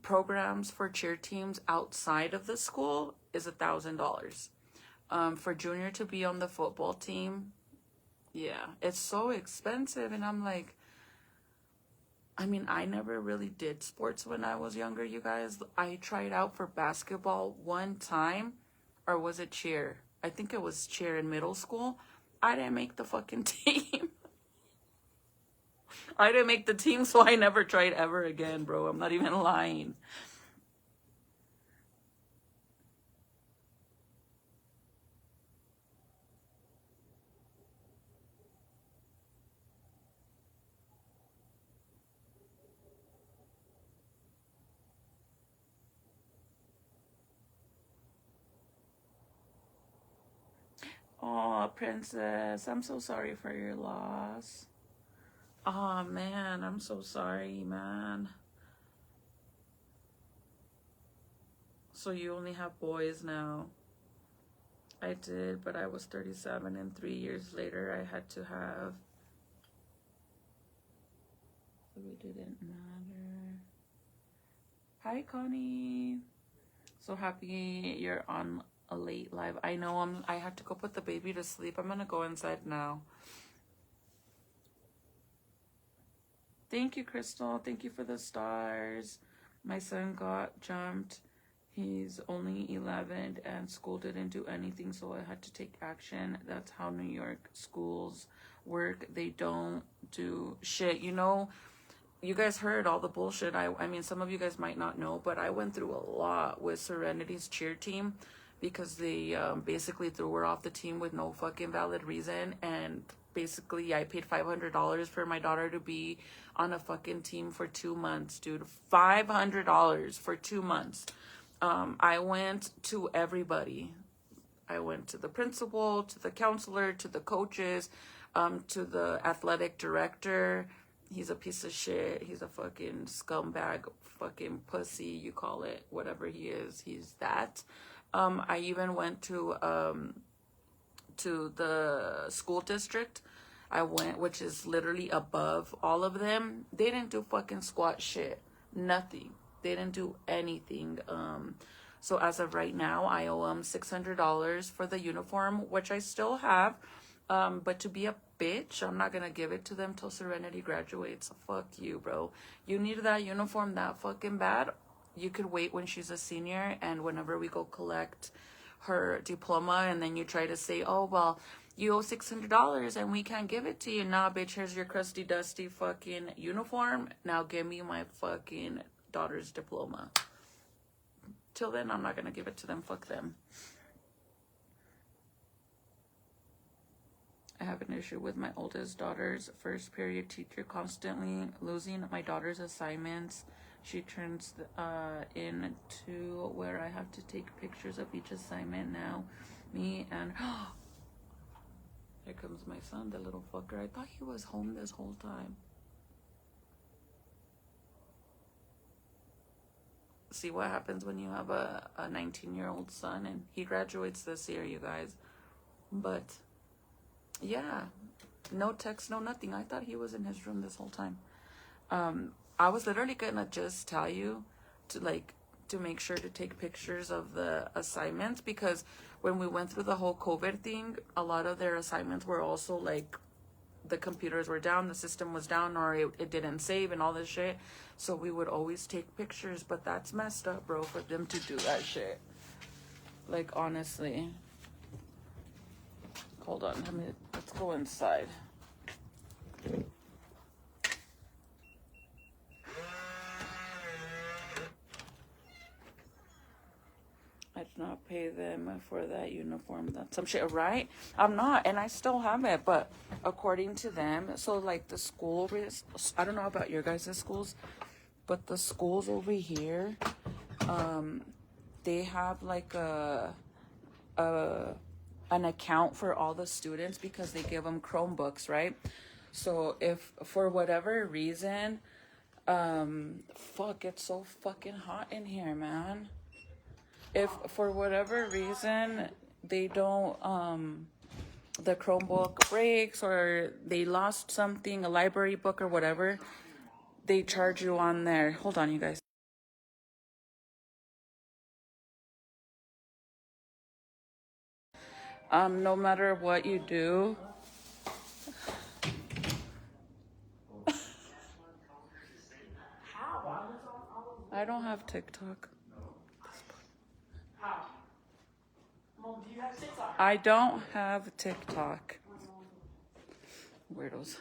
Speaker 1: Programs for cheer teams outside of the school is $1,000. For junior to be on the football team, yeah, it's so expensive. And I'm like, I mean, I never really did sports when I was younger, you guys. I tried out for basketball one time, or was it cheer? I think it was cheer in middle school. I didn't make the fucking team. I didn't make the team, so I never tried ever again, bro. I'm not even lying. Oh, princess, I'm so sorry for your loss. Oh, man, I'm so sorry, man. So you only have boys now. I did, but I was 37, and 3 years later, I had to have... So it didn't matter. Hi, Connie. So happy you're on a late live. I know I had to go put the baby to sleep. I'm gonna go inside now. Thank you, Crystal. Thank you for the stars. My son got jumped. He's only 11 and school didn't do anything, so I had to take action. That's how New York schools work. They don't do shit. You guys heard all the bullshit. I mean, some of you guys might not know, but I went through a lot with Serenity's cheer team because they basically threw her off the team with no fucking valid reason. And basically, I paid $500 for my daughter to be on a fucking team for 2 months, dude. $500 for 2 months. I went to everybody. I went to the principal, to the counselor, to the coaches, to the athletic director. He's a piece of shit. He's a fucking scumbag, fucking pussy, you call it, whatever he is. He's that. I even went to the school district, I went, which is literally above all of them. They didn't do fucking squat shit. Nothing. They didn't do anything. So as of right now, I owe them $600 for the uniform, which I still have. But to be a bitch, I'm not gonna give it to them till Serenity graduates. Fuck you, bro. You need that uniform that fucking bad. You could wait when she's a senior, and whenever we go collect her diploma, and then you try to say, oh, well, you owe $600 and we can't give it to you. Nah, bitch, here's your crusty, dusty fucking uniform. Now give me my fucking daughter's diploma. Till then, I'm not gonna give it to them. Fuck them. I have an issue with my oldest daughter's first period teacher constantly losing my daughter's assignments. She turns into where I have to take pictures of each assignment now. Me and... Here comes my son, the little fucker. I thought he was home this whole time. See what happens when you have a 19-year-old son, and he graduates this year, you guys. But... yeah, no text, no nothing. I thought he was in his room this whole time. I was literally gonna just tell you to make sure to take pictures of the assignments, because when we went through the whole COVID thing, a lot of their assignments were also like the computers were down, the system was down, or it didn't save and all this shit. So we would always take pictures, but that's messed up, bro, for them to do that shit. Like, honestly. Hold on, let's go inside. I did not pay them for that uniform. That's some shit, right? I'm not, and I still have it, but according to them, so like the school, I don't know about your guys' schools, but the schools over here, they have like an account for all the students because they give them Chromebooks, right? So if for whatever reason, fuck, it's so fucking hot in here, man. If for whatever reason they don't, the Chromebook breaks or they lost something, a library book or whatever, they charge you on there. Hold on, you guys. No matter what you do, I don't have TikTok. I don't have TikTok. Weirdos.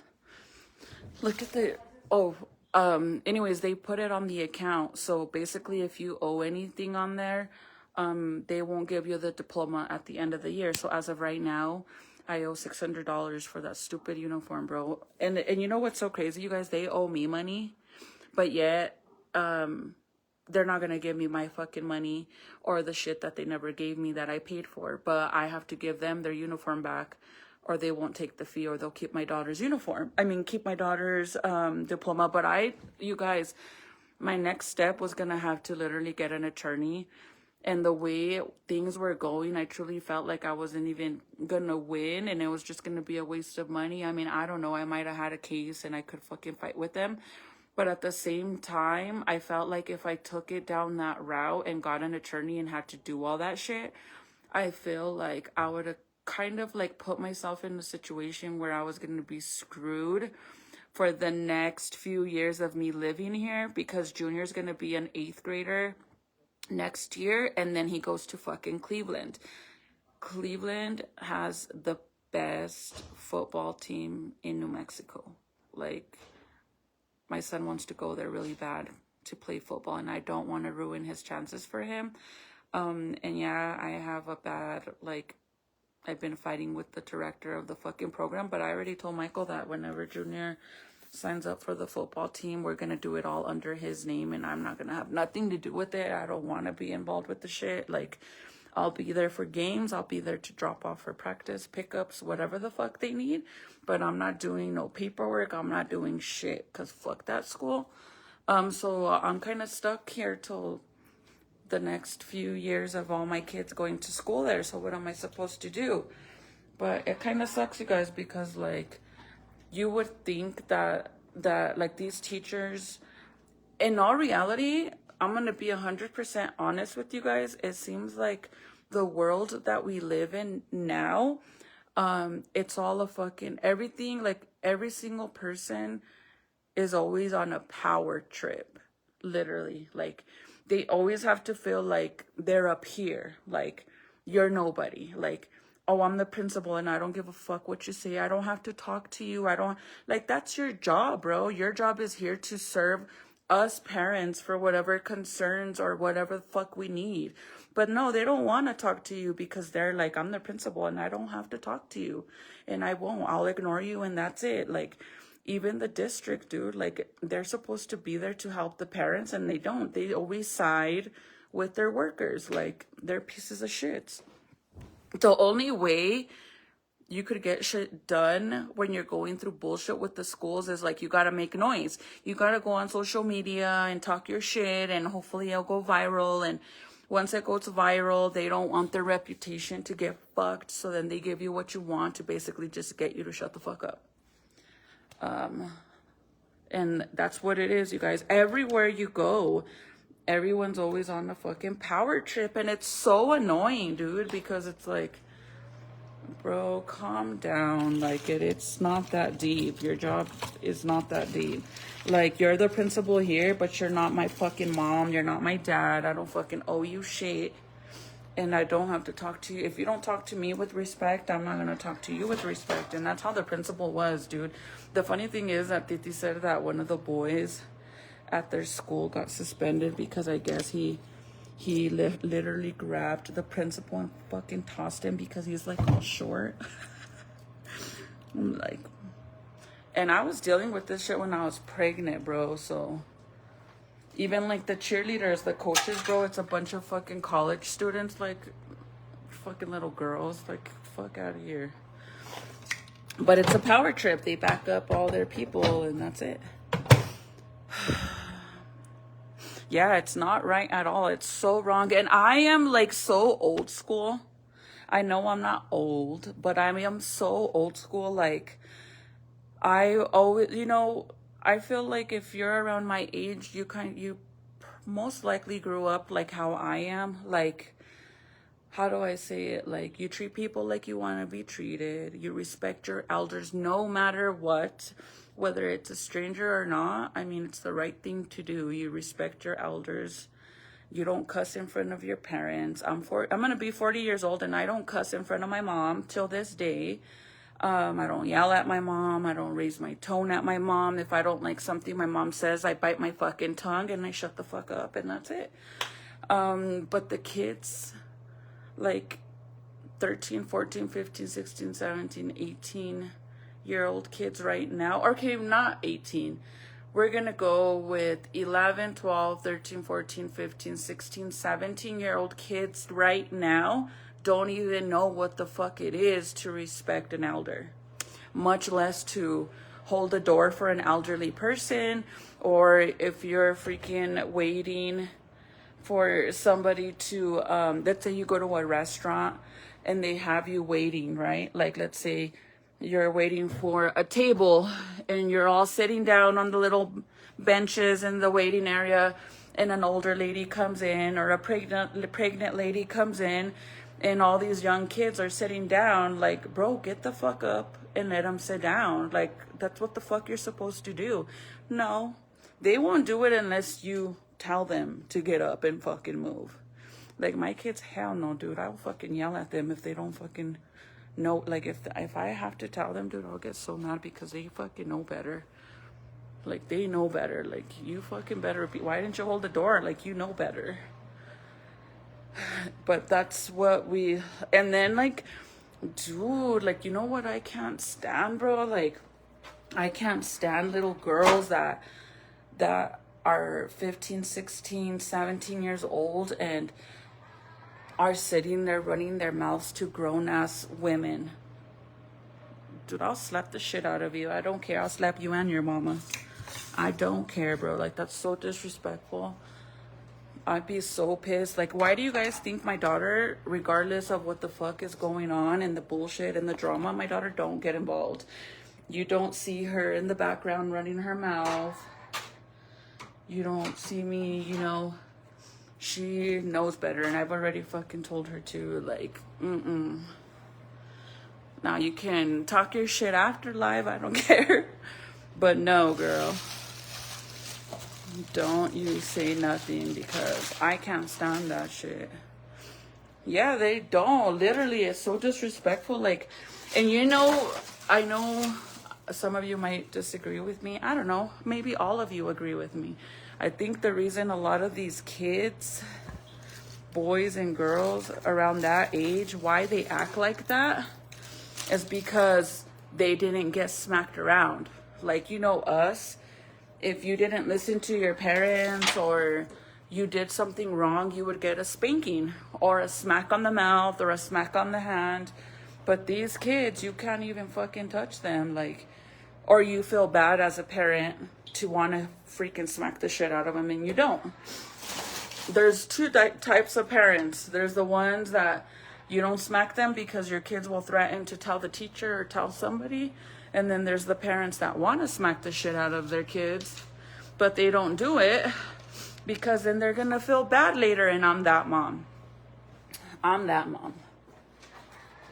Speaker 1: Look at the, anyways, they put it on the account. So basically, if you owe anything on there, they won't give you the diploma at the end of the year. So as of right now, I owe $600 for that stupid uniform, bro. And you know what's so crazy, you guys? They owe me money, but yet, they're not gonna give me my fucking money or the shit that they never gave me that I paid for. But I have to give them their uniform back, or they won't take the fee, or they'll keep my daughter's uniform. I mean, keep my daughter's diploma. But you guys, my next step was gonna have to literally get an attorney. And the way things were going, I truly felt like I wasn't even gonna win, and it was just gonna be a waste of money. I mean, I don't know. I might have had a case and I could fucking fight with them. But at the same time, I felt like if I took it down that route and got an attorney and had to do all that shit, I feel like I would have kind of like put myself in a situation where I was going to be screwed for the next few years of me living here, because Junior's going to be an 8th grader next year, and then he goes to fucking Cleveland. Cleveland has the best football team in New Mexico. Like, my son wants to go there really bad to play football, and I don't want to ruin his chances for him. And yeah, I have a bad, like, I've been fighting with the director of the fucking program, but I already told Michael that whenever Junior signs up for the football team, we're going to do it all under his name, and I'm not going to have nothing to do with it. I don't want to be involved with the shit. Like, I'll be there for games. I'll be there to drop off for practice, pickups, whatever the fuck they need. But I'm not doing no paperwork. I'm not doing shit, because fuck that school. So I'm kind of stuck here till the next few years of all my kids going to school there. So what am I supposed to do? But it kind of sucks, you guys, because like you would think that like these teachers, in all reality, I'm gonna be 100% honest with you guys. It seems like the world that we live in now, it's all a fucking everything. Like every single person is always on a power trip, literally. Like they always have to feel like they're up here, like you're nobody. Like, oh, I'm the principal and I don't give a fuck what you say. I don't have to talk to you. I don't, like, that's your job, bro. Your job is here to serve us parents for whatever concerns or whatever the fuck we need. But no, they don't want to talk to you because they're like, I'm the principal and I don't have to talk to you, and I won't. I'll ignore you and that's it. Like, even the district, dude, like they're supposed to be there to help the parents and they don't. They always side with their workers. Like, they're pieces of shit. The only way you could get shit done when you're going through bullshit with the schools is like, you gotta make noise. You gotta go on social media and talk your shit, and hopefully it'll go viral. And once it goes viral, they don't want their reputation to get fucked, so then they give you what you want to basically just get you to shut the fuck up. And that's what it is, you guys. Everywhere you go, everyone's always on a fucking power trip, and it's so annoying, dude, because it's like, bro, calm down. Like, it's not that deep. Your job is not that deep. Like, you're the principal here, but you're not my fucking mom. You're not my dad. I don't fucking owe you shit. And I don't have to talk to you. If you don't talk to me with respect, I'm not going to talk to you with respect. And that's how the principal was, dude. The funny thing is that Titi said that one of the boys at their school got suspended because I guess he literally grabbed the principal and fucking tossed him because he's like all short. I'm like, and I was dealing with this shit when I was pregnant, bro. So even like the cheerleaders, the coaches, bro, it's a bunch of fucking college students, like fucking little girls. Like, fuck out of here. But it's a power trip. They back up all their people and that's it. Yeah, it's not right at all. It's so wrong. And I am like so old school. I know I'm not old, but I am so old school. Like, I always, I feel like if you're around my age, you most likely grew up like how I am. Like, how do I say it? Like, you treat people like you want to be treated. You respect your elders no matter what, whether it's a stranger or not. I mean, it's the right thing to do. You respect your elders. You don't cuss in front of your parents. I'm going to be 40 years old and I don't cuss in front of my mom till this day. I don't yell at my mom. I don't raise my tone at my mom. If I don't like something my mom says, I bite my fucking tongue and I shut the fuck up and that's it. But the kids, like 13, 14, 15, 16, 17, 18-year-old kids right now, okay, not 18. We're going to go with 11, 12, 13, 14, 15, 16, 17-year-old kids right now don't even know what the fuck it is to respect an elder, much less to hold the door for an elderly person, or if you're freaking waiting for somebody to, let's say you go to a restaurant and they have you waiting, right? Like, let's say you're waiting for a table and you're all sitting down on the little benches in the waiting area, and an older lady comes in or a pregnant lady comes in, and all these young kids are sitting down. Like, bro, get the fuck up and let them sit down. Like, that's what the fuck you're supposed to do. No, they won't do it unless you tell them to get up and fucking move. Like, my kids, hell no, dude. I'll fucking yell at them if they don't fucking know. Like, if I have to tell them, dude, I'll get so mad because they fucking know better. Like, they know better. Like, you fucking better be. Why didn't you hold the door? Like, you know better. But that's what we, and then like, dude, like, you know what I can't stand, bro? Like, I can't stand little girls that are 15, 16, 17 years old and are sitting there running their mouths to grown-ass women. Dude, I'll slap the shit out of you. I don't care. I'll slap you and your mama. I don't care, bro. Like, that's so disrespectful. I'd be so pissed. Like, why do you guys think my daughter, regardless of what the fuck is going on and the bullshit and the drama, my daughter don't get involved? You don't see her in the background running her mouth. You don't see me, you know. She knows better, and I've already fucking told her to, like, Now, you can talk your shit after live, I don't care. But no, girl. Don't you say nothing, because I can't stand that shit. Yeah, they don't. Literally, it's so disrespectful. Like, and you know, I know some of you might disagree with me. I don't know. Maybe all of you agree with me. I think the reason a lot of these kids, boys and girls around that age, why they act like that is because they didn't get smacked around. Like, you know, us, if you didn't listen to your parents or you did something wrong, you would get a spanking or a smack on the mouth or a smack on the hand. But these kids, you can't even fucking touch them. Like, or you feel bad as a parent to want to freaking smack the shit out of them, and you don't. There's two types of parents. There's the ones that you don't smack them because your kids will threaten to tell the teacher or tell somebody. And then there's the parents that want to smack the shit out of their kids, but they don't do it because then they're going to feel bad later. And I'm that mom. I'm that mom.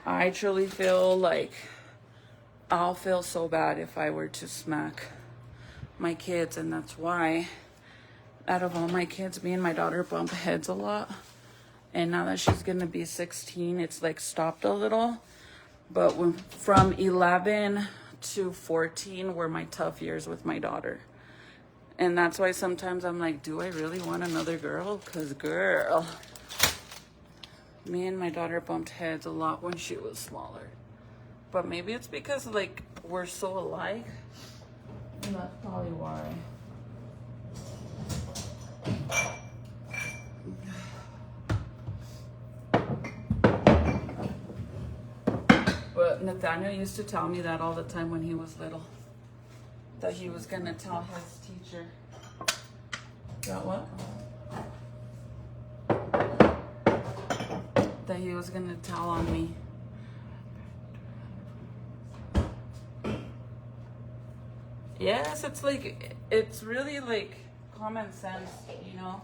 Speaker 1: I truly feel like I'll feel so bad if I were to smack my kids. And that's why out of all my kids, me and my daughter bump heads a lot. And now that she's going to be 16, it's like stopped a little. But from 11 to 14 were my tough years with my daughter. And that's why sometimes I'm like, do I really want another girl? Because, girl, me and my daughter bumped heads a lot when she was smaller. But maybe it's because, like, we're so alike. And that's probably why. But Nathaniel used to tell me that all the time when he was little. That he was going to tell his teacher. That what? That he was going to tell on me. Yes, it's like, it's really like common sense, you know?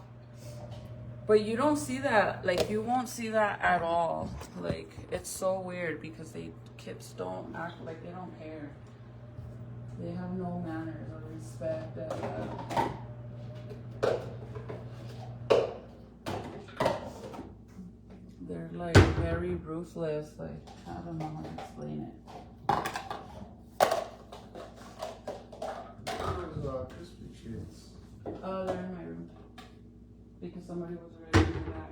Speaker 1: But you don't see that, like, you won't see that at all. Like, it's so weird because kids don't act like they don't care. They have no manners or respect. They're like very ruthless. Like, I don't know how to explain it.
Speaker 2: Where's crispy treats?
Speaker 1: Oh, they're in my room. Because somebody was already in the bag.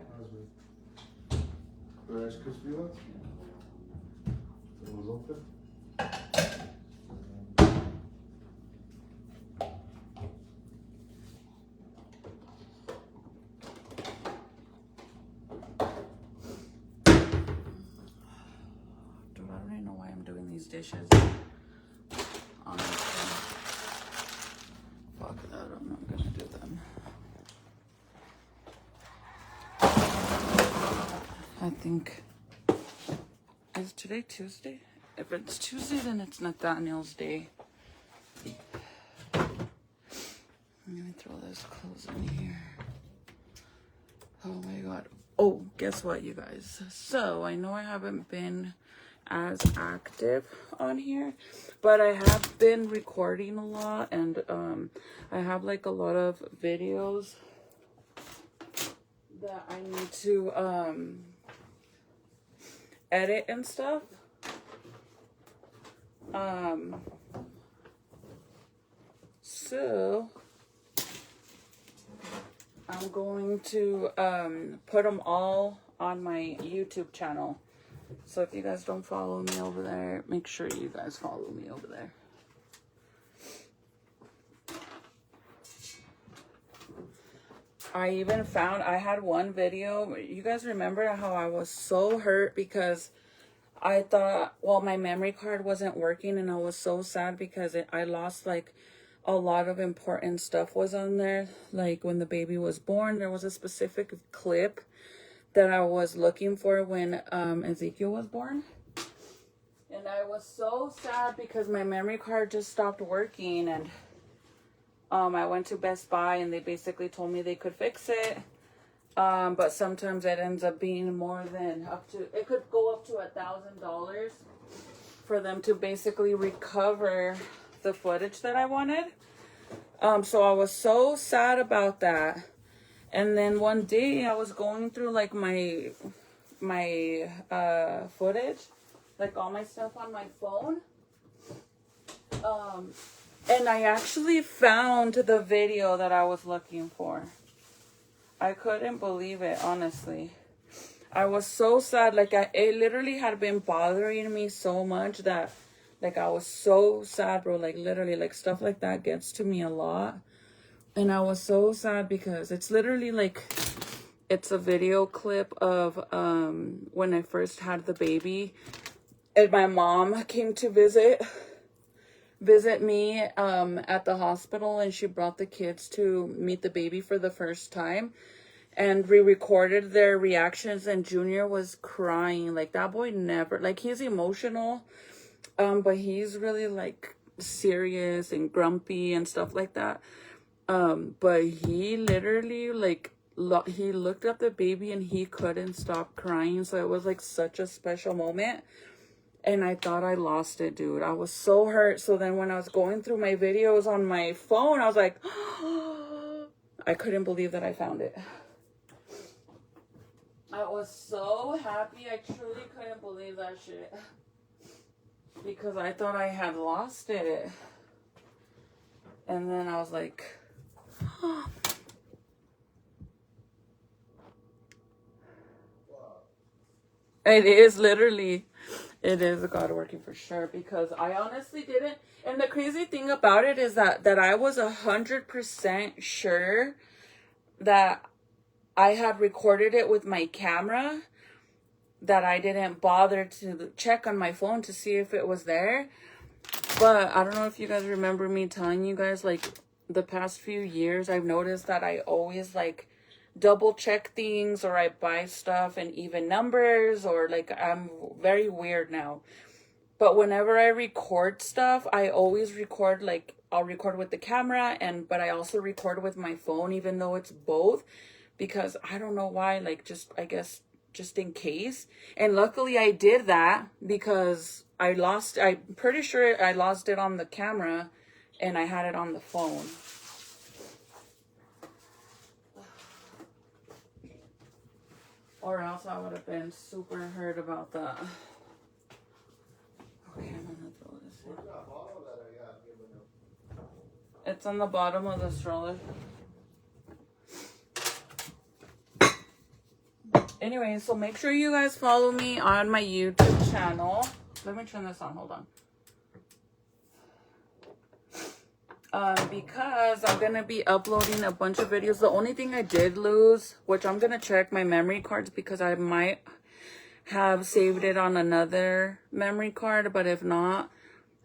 Speaker 2: The Rice Krispie ones? It was open?
Speaker 1: Dude, I don't even know why I'm doing these dishes. Honestly. Fuck that, I'm not gonna do them. I think, is today Tuesday? If it's Tuesday, then it's Nathaniel's day. I'm gonna throw this clothes in here. Oh my god. Oh, guess what, you guys? So, I know I haven't been as active on here, but I have been recording a lot, and I have like a lot of videos that I need to edit and stuff. So I'm going to put them all on my YouTube channel. So if you guys don't follow me over there, make sure you guys follow me over there. I even found, I had one video, you guys remember how I was so hurt because I thought, well, my memory card wasn't working, and I was so sad because I lost like a lot of important stuff was on there. Like when the baby was born, there was a specific clip that I was looking for when Ezekiel was born. And I was so sad because my memory card just stopped working, and I went to Best Buy and they basically told me they could fix it. But sometimes it ends up being more than it could go up to $1,000 for them to basically recover the footage that I wanted. So I was so sad about that. And then one day I was going through like my footage, like all my stuff on my phone. And I actually found the video that I was looking for. I couldn't believe it, honestly. I was so sad. Like, it literally had been bothering me so much that, like, I was so sad, bro. Like, literally, like, stuff like that gets to me a lot. And I was so sad because it's literally, like, it's a video clip of when I first had the baby. And my mom came to visit me at the hospital, and she brought the kids to meet the baby for the first time, and we recorded their reactions, and Junior was crying. Like, that boy never, like, he's emotional, but he's really like serious and grumpy and stuff like that. But he literally like he looked at the baby and he couldn't stop crying. So it was like such a special moment. And I thought I lost it, dude. I was so hurt. So then when I was going through my videos on my phone, I was like, I couldn't believe that I found it. I was so happy. I truly couldn't believe that shit. Because I thought I had lost it. And then I was like, it is literally... It is God working for sure, because I honestly didn't. And the crazy thing about it is that I was 100% sure that I had recorded it with my camera, that I didn't bother to check on my phone to see if it was there. But I don't know if you guys remember me telling you guys, like, the past few years, I've noticed that I always, like, double check things, or I buy stuff in even numbers, or like I'm very weird now. But whenever I record stuff, I always record, like, I'll record with the camera, but I also record with my phone, even though it's both, because I don't know why, like, just, I guess, just in case. And luckily I did that, because I'm pretty sure I lost it on the camera and I had it on the phone. Or else I would have been super hurt about that. Okay, I'm gonna throw this in. Where's that bottle that I got given him? It's on the bottom of the stroller. Anyway, so make sure you guys follow me on my YouTube channel. Let me turn this on, hold on. Because I'm gonna be uploading a bunch of videos. The only thing I did lose, which I'm gonna check my memory cards, because I might have saved it on another memory card, but if not,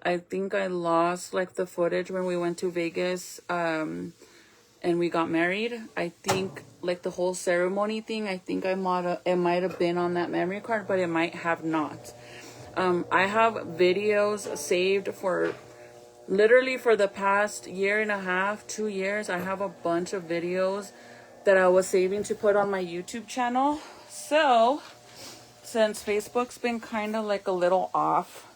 Speaker 1: I think I lost like the footage when we went to Vegas and we got married. I think like the whole ceremony thing, I think it might have been on that memory card, but it might have not. I have videos saved for literally for the past year and a half, 2 years. I have a bunch of videos that I was saving to put on my YouTube channel. So, since Facebook's been kind of like a little off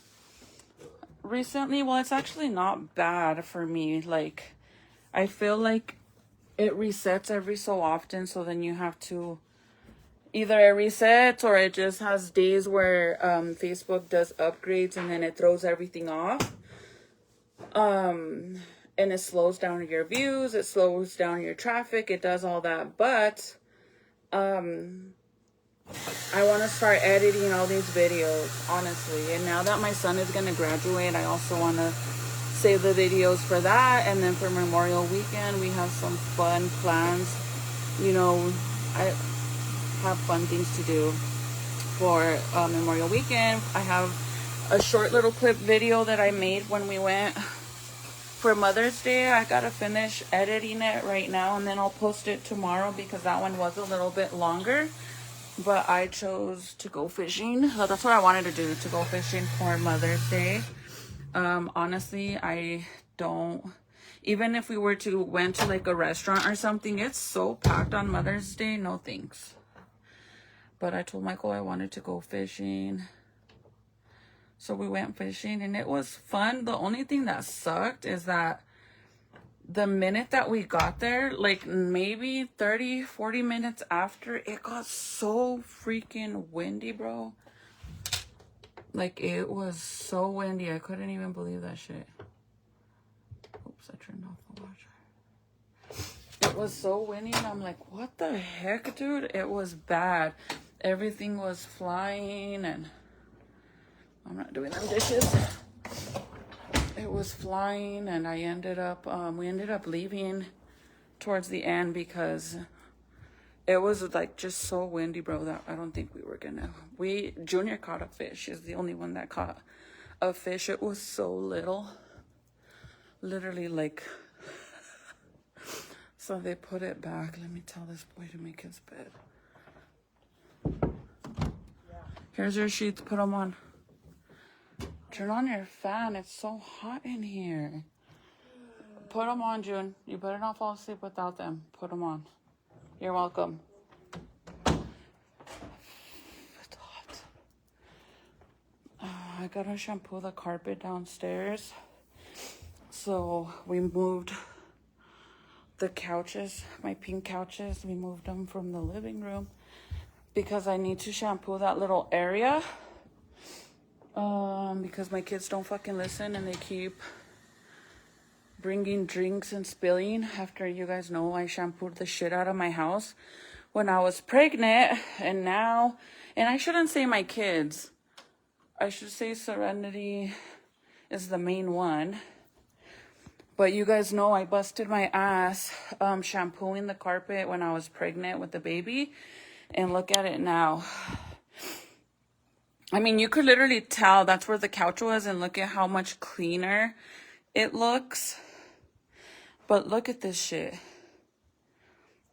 Speaker 1: recently, well, it's actually not bad for me. Like, I feel like it resets every so often, so then you have to either it resets or it just has days where Facebook does upgrades and then it throws everything off. And it slows down your views, it slows down your traffic, it does all that. But I want to start editing all these videos, honestly. And now that my son is going to graduate, I also want to save the videos for that. And then for Memorial Weekend, we have some fun plans. You know, I have fun things to do for Memorial Weekend. I have a short little clip video that I made when we went for Mother's Day. I gotta finish editing it right now, and then I'll post it tomorrow, because that one was a little bit longer. But I chose to go fishing. So that's what I wanted to do, to go fishing for Mother's Day. Honestly, I don't, even if we were to went to like a restaurant or something, it's so packed on Mother's Day. No thanks. But I told Michael I wanted to go fishing. So we went fishing and it was fun. The only thing that sucked is that the minute that we got there, like maybe 30-40 minutes after, it got so freaking windy, bro. Like, it was so windy. I couldn't even believe that shit. Oops, I turned off the washer. It was so windy and I'm like, what the heck, dude? It was bad. Everything was flying and I'm not doing them dishes. It was flying and I ended up, we ended up leaving towards the end because it was like just so windy, bro, that I don't think we were gonna, Junior caught a fish. She's the only one that caught a fish. It was so little, literally like, so they put it back. Let me tell this boy to make his bed. Here's your sheets, put them on. Turn on your fan. It's so hot in here. Put them on, June. You better not fall asleep without them. Put them on. You're welcome. It's hot. I gotta shampoo the carpet downstairs. So we moved the couches, my pink couches. We moved them from the living room because I need to shampoo that little area. Because my kids don't fucking listen and they keep bringing drinks and spilling. After, you guys know, I shampooed the shit out of my house when I was pregnant, and now, and I shouldn't say my kids, I should say Serenity is the main one. But you guys know I busted my ass shampooing the carpet when I was pregnant with the baby, and look at it now. I mean, you could literally tell that's where the couch was, and look at how much cleaner it looks. But look at this shit.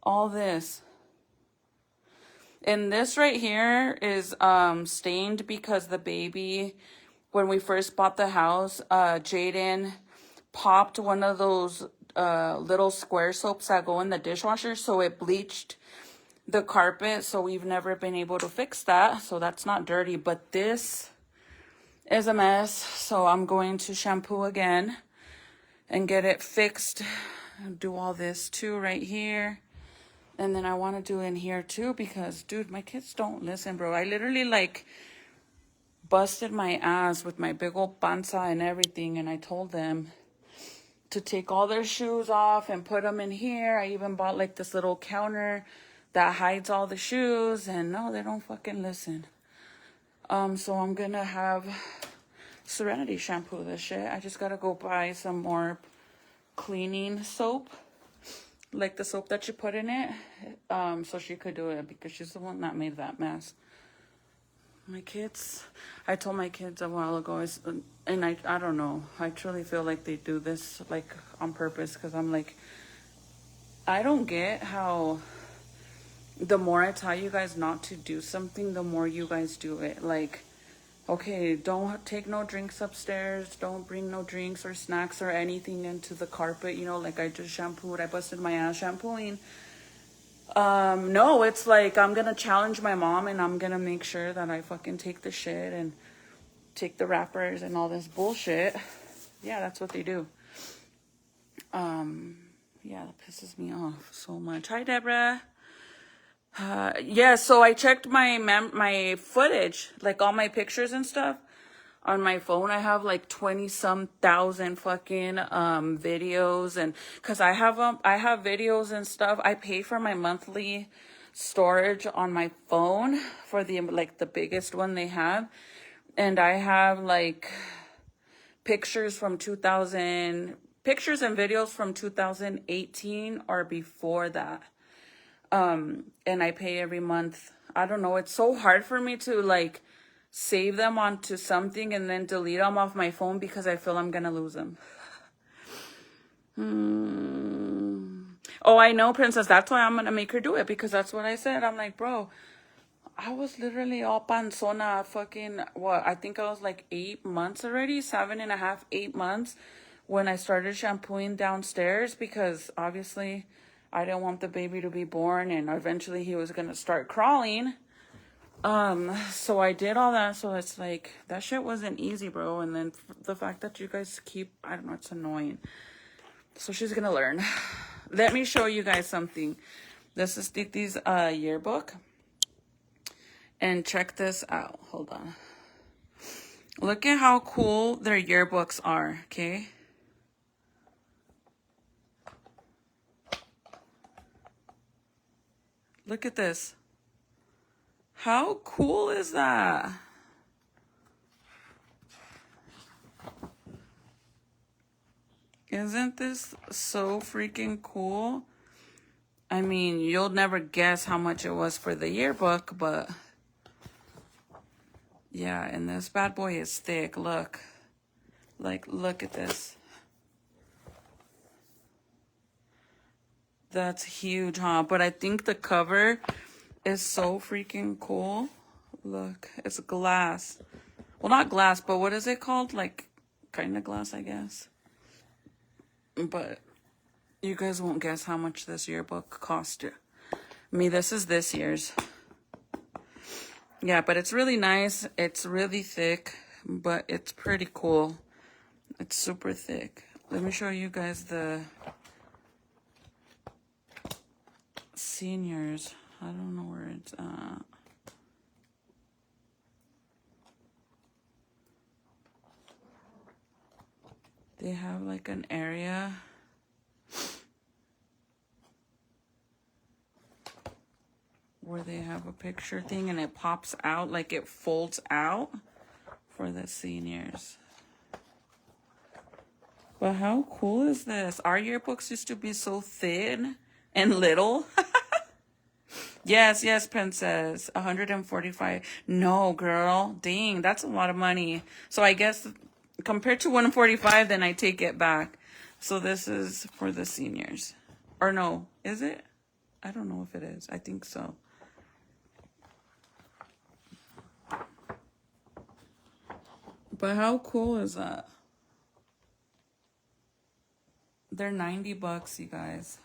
Speaker 1: All this. And this right here is stained because the baby, when we first bought the house, Jaden popped one of those little square soaps that go in the dishwasher, so it bleached the carpet. So we've never been able to fix that, so that's not dirty. But this is a mess, so I'm going to shampoo again and get it fixed. Do all this too right here, and then I want to do in here too, because dude, my kids don't listen, bro. I literally like busted my ass with my big old panza and everything, and I told them to take all their shoes off and put them in here. I even bought like this little counter that hides all the shoes, and no, they don't fucking listen. So I'm gonna have Serenity shampoo this shit. I just gotta go buy some more cleaning soap, like the soap that you put in it, so she could do it, because she's the one that made that mess. My kids, I told my kids a while ago, and I don't know, I truly feel like they do this like on purpose, because I'm like, I don't get how the more I tell you guys not to do something, the more you guys do it. Like, okay, don't take no drinks upstairs, don't bring no drinks or snacks or anything into the carpet, you know, like I just shampooed, I busted my ass shampooing. No, it's like I'm gonna challenge my mom, and I'm gonna make sure that I fucking take the shit and take the wrappers and all this bullshit. Yeah, that's what they do. Yeah, that pisses me off so much. Hi, Deborah. Yeah, so I checked my footage, like all my pictures and stuff on my phone. I have like 20-some thousand fucking videos, and cuz I have videos and stuff. I pay for my monthly storage on my phone for the like the biggest one they have, and I have like pictures and videos from 2018 or before that. And I pay every month. I don't know, it's so hard for me to like save them onto something and then delete them off my phone, because I feel I'm gonna lose them. Oh, I know, Princess, that's why I'm gonna make her do it, because that's what I said. I'm like, bro, I was literally all panzona fucking, what, I think I was like 8 months already, 7.5, 8 months when I started shampooing downstairs because obviously I didn't want the baby to be born and eventually he was going to start crawling. So I did all that. So it's like, that shit wasn't easy, bro. And then the fact that you guys keep, I don't know, it's annoying. So she's going to learn. Let me show you guys something. This is Titi's yearbook. And check this out. Hold on. Look at how cool their yearbooks are, okay? Look at this. How cool is that? Isn't this so freaking cool? I mean, you'll never guess how much it was for the yearbook, but yeah, and this bad boy is thick. Look. Like, look at this. That's huge, huh? But I think the cover is so freaking cool. Look, it's glass. Well, not glass, but what is it called? Like, kind of glass, I guess. But you guys won't guess how much this yearbook cost you. Me, this is this year's. Yeah, but it's really nice. It's really thick, but it's pretty cool. It's super thick. Let me show you guys the seniors. I don't know where it's at. They have like an area where they have a picture thing and it pops out, like it folds out for the seniors. But how cool is this? Our yearbooks used to be so thin and little. Yes, princess. 145. No, girl. Dang, that's a lot of money. So I guess compared to 145, then I take it back. So this is for the seniors. Or no, is it? I don't know if it is. I think so. But how cool is that? They're $90, you guys.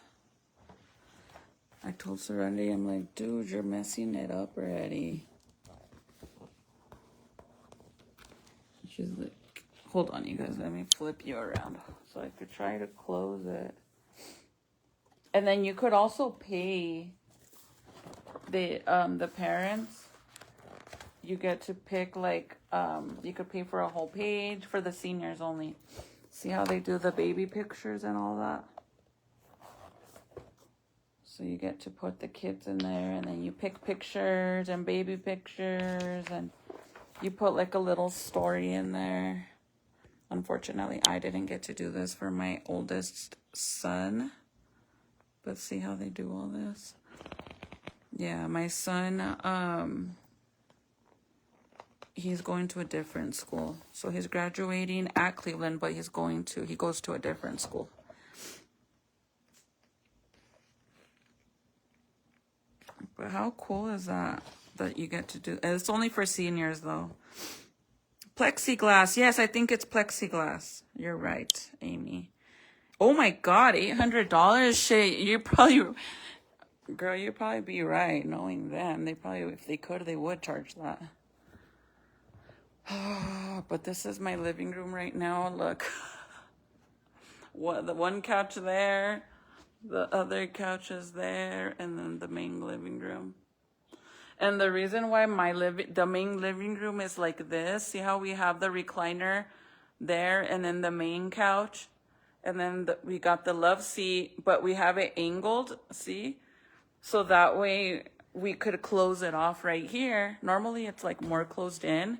Speaker 1: I told Serenity, I'm like, dude, you're messing it up already. She's like, hold on, you guys, let me flip you around so I could try to close it. And then you could also pay the parents. You get to pick like you could pay for a whole page for the seniors only. See how they do the baby pictures and all that? So you get to put the kids in there and then you pick pictures and baby pictures and you put like a little story in there. Unfortunately, I didn't get to do this for my oldest son. But see how they do all this? Yeah, my son, he's going to a different school. So he's graduating at Cleveland, but he goes to a different school. But how cool is that you get to do? And it's only for seniors, though. Plexiglass. Yes, I think it's plexiglass. You're right, Amy. Oh, my God. $800? Shit, you'd probably be right, knowing them. They probably, if they could, they would charge that. But this is my living room right now. Look. The one couch there. The other couch is there, and then the main living room. And the reason why the main living room is like this, see how we have the recliner there, and then the main couch, and then we got the love seat, but we have it angled, see? So that way we could close it off right here. Normally it's like more closed in,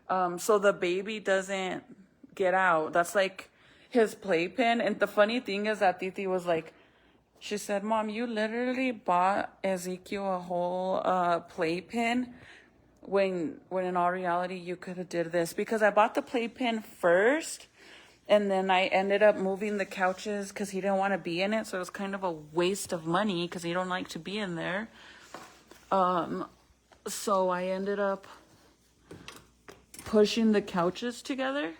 Speaker 1: so the baby doesn't get out. That's like his playpen. And the funny thing is that Titi was like, she said, Mom, you literally bought Ezekiel a whole playpen when in all reality you could have did this. Because I bought the playpen first, and then I ended up moving the couches because he didn't want to be in it. So it was kind of a waste of money because he don't like to be in there. So I ended up pushing the couches together.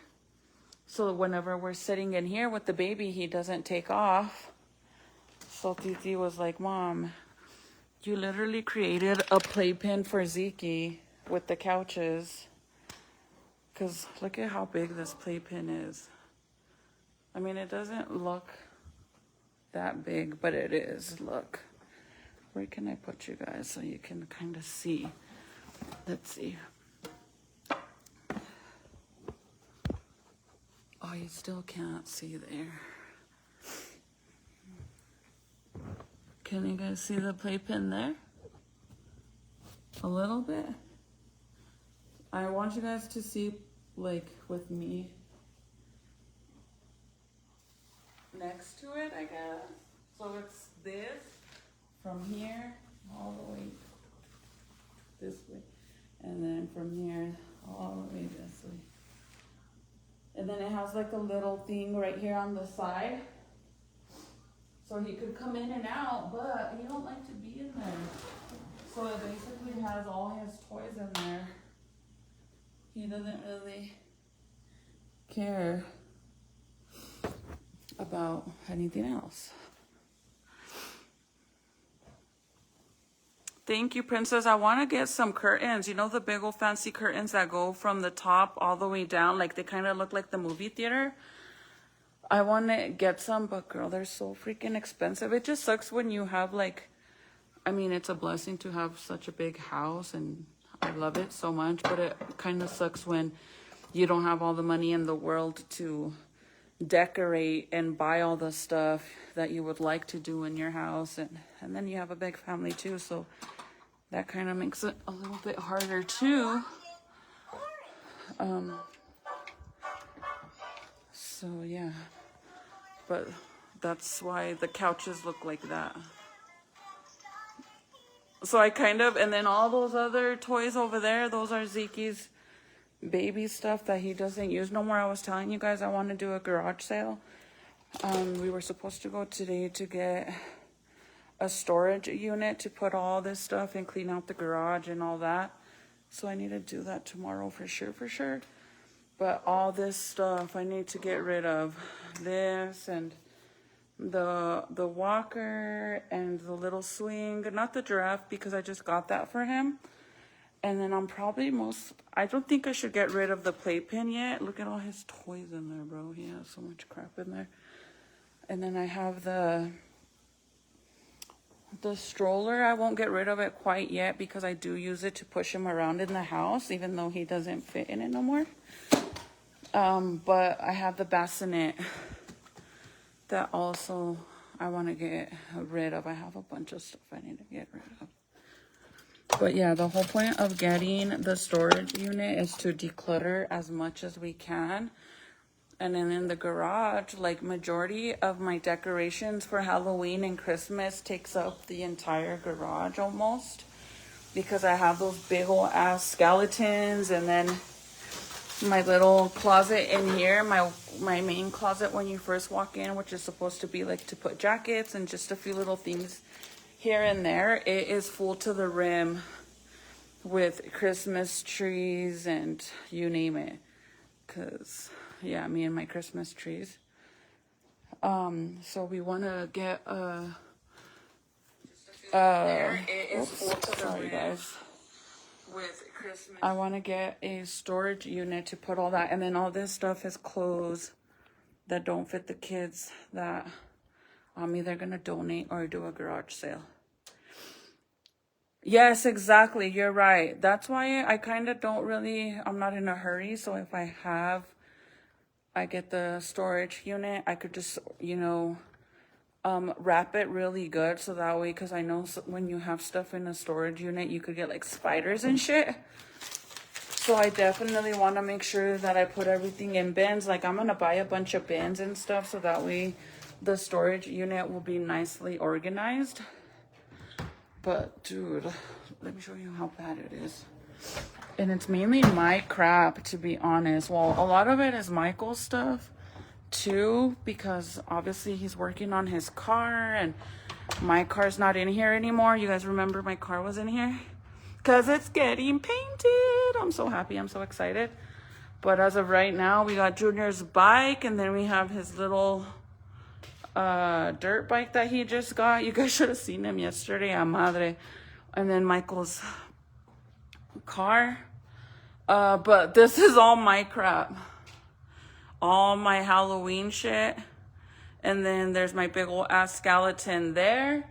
Speaker 1: So whenever we're sitting in here with the baby, he doesn't take off. So Titi was like, Mom, you literally created a playpen for Zeke with the couches. Because look at how big this playpen is. I mean, it doesn't look that big, but it is. Look. Where can I put you guys so you can kind of see? Let's see. Oh, you still can't see there. Can you guys see the playpen there? A little bit? I want you guys to see, like, with me next to it, I guess. So it's this from here all the way this way. And then from here all the way this way. And then it has like a little thing right here on the side. So he could come in and out, but he don't like to be in there. So it basically has all his toys in there. He doesn't really care about anything else. Thank you, Princess. I want to get some curtains. You know the big old fancy curtains that go from the top all the way down? Like they kind of look like the movie theater. I want to get some, but girl, they're so freaking expensive. It just sucks when you have like, I mean, it's a blessing to have such a big house and I love it so much, but it kind of sucks when you don't have all the money in the world to decorate and buy all the stuff that you would like to do in your house. And then you have a big family too, so that kind of makes it a little bit harder too. So yeah, but that's why the couches look like that. So I kind of, and then all those other toys over there, those are Zeke's baby stuff that he doesn't use no more. I was telling you guys I want to do a garage sale. We were supposed to go today to get a storage unit to put all this stuff and clean out the garage and all that. So I need to do that tomorrow for sure. But all this stuff I need to get rid of. This and the walker and the little swing. Not the giraffe because I just got that for him. And then I'm probably I don't think I should get rid of the playpen yet. Look at all his toys in there, bro. He has so much crap in there. And then I have the stroller. I won't get rid of it quite yet because I do use it to push him around in the house, even though he doesn't fit in it no more. But I have the bassinet that also I want to get rid of. I have a bunch of stuff I need to get rid of. But yeah, the whole point of getting the storage unit is to declutter as much as we can. And then in the garage, like majority of my decorations for Halloween and Christmas takes up the entire garage almost. Because I have those big old ass skeletons, and then my little closet in here, my main closet when you first walk in, which is supposed to be like to put jackets and just a few little things here and there. It is full to the rim with Christmas trees and you name it. Cause yeah, me and my Christmas trees. So we want to get sorry guys. With Christmas. I want to get a storage unit to put all that, and then all this stuff is clothes that don't fit the kids that I'm either gonna donate or do a garage sale. Yes, exactly. You're right. That's why I kind of don't really, I'm not in a hurry. So if I get the storage unit, I could just, wrap it really good. So that way, because I know when you have stuff in a storage unit, you could get like spiders and shit. So I definitely want to make sure that I put everything in bins. Like I'm going to buy a bunch of bins and stuff. So that way the storage unit will be nicely organized. But dude, let me show you how bad it is. And it's mainly my crap, to be honest. Well, a lot of it is Michael's stuff too, because obviously he's working on his car and my car's not in here anymore. You guys remember my car was in here? because it's getting painted. I'm so happy. I'm so excited. But as of right now, we got Junior's bike, and then we have his little dirt bike that he just got. You guys should have seen him yesterday, a madre. And then Michael's car. But this is all my crap. All my Halloween shit. And then there's my big old ass skeleton there.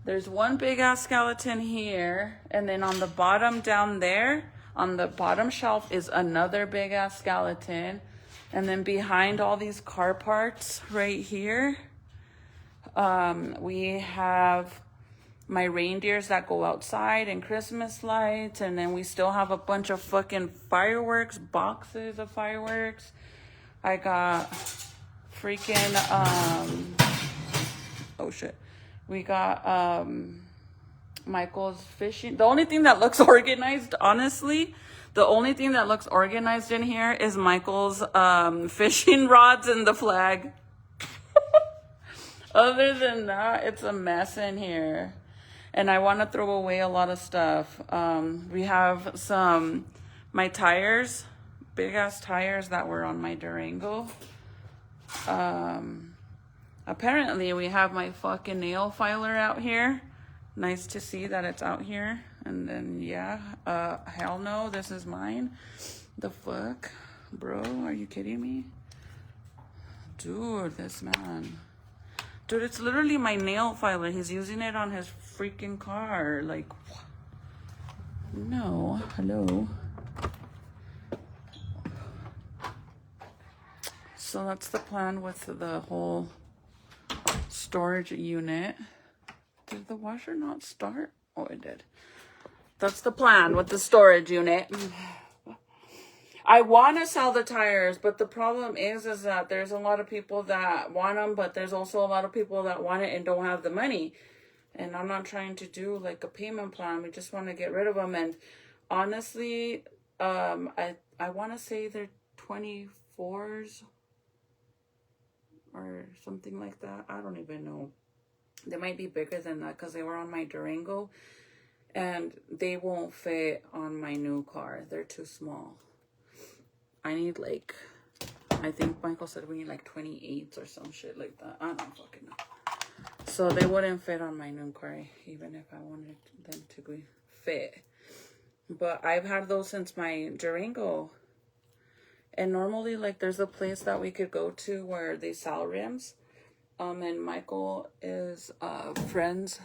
Speaker 1: There's one big ass skeleton here. And then on the bottom down there, on the bottom shelf is another big ass skeleton. And then behind all these car parts right here, we have my reindeers that go outside and Christmas lights. And then we still have a bunch of fucking fireworks, boxes of fireworks. I got freaking, oh shit. We got Michael's fishing. The only thing that looks organized, honestly, the only thing that looks organized in here is Michael's fishing rods and the flag. Other than that, it's a mess in here. And I want to throw away a lot of stuff. We have my tires, big ass tires that were on my Durango. Apparently we have my fucking nail filer out here. Nice to see that it's out here. And then, yeah, hell no, this is mine. The fuck? Bro, are you kidding me? Dude, this man. Dude, it's literally my nail filer. He's using it on his freaking car. Like, no, hello. So that's the plan with the whole storage unit. Did the washer not start? Oh, it did. That's the plan with the storage unit. I want to sell the tires, but the problem is that there's a lot of people that want them, but there's also a lot of people that want it and don't have the money. And I'm not trying to do like a payment plan. We just want to get rid of them. And honestly, I want to say they're 24s or something like that. I don't even know. They might be bigger than that because they were on my Durango. And they won't fit on my new car. They're too small. I need like, I think Michael said we need like 28s or some shit like that. I don't fucking know. So they wouldn't fit on my new car even if I wanted them to be fit. But I've had those since my Durango. And normally like there's a place that we could go to where they sell rims. And Michael is friends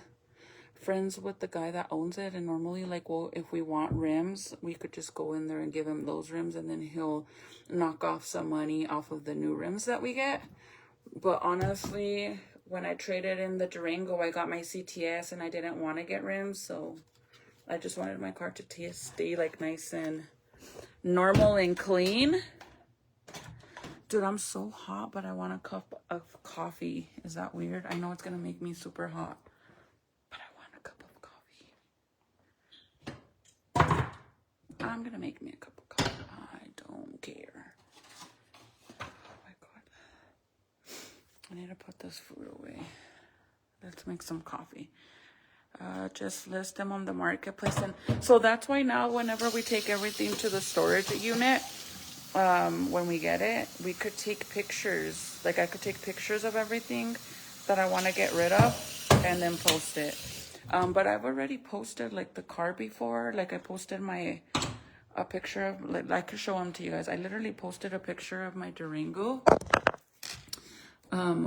Speaker 1: with the guy that owns it, and normally like, well, if we want rims, we could just go in there and give him those rims, and then he'll knock off some money off of the new rims that we get. But honestly, when I traded in the Durango, I got my CTS and I didn't want to get rims, so I just wanted my car to stay like nice and normal and clean. Dude, I'm so hot, but I want a cup of coffee. Is that weird? I know it's gonna make me super hot, but I want a cup of coffee. I'm gonna make me a cup of coffee. I don't care. Oh my God. I need to put this food away. Let's make some coffee. Just list them on the marketplace. And so that's why now whenever we take everything to the storage unit, when we get it, we could take pictures. Like I could take pictures of everything that I want to get rid of and then post it. But I've already posted like the car before. Like I posted a picture of, like I could show them to you guys. I literally posted a picture of my Durango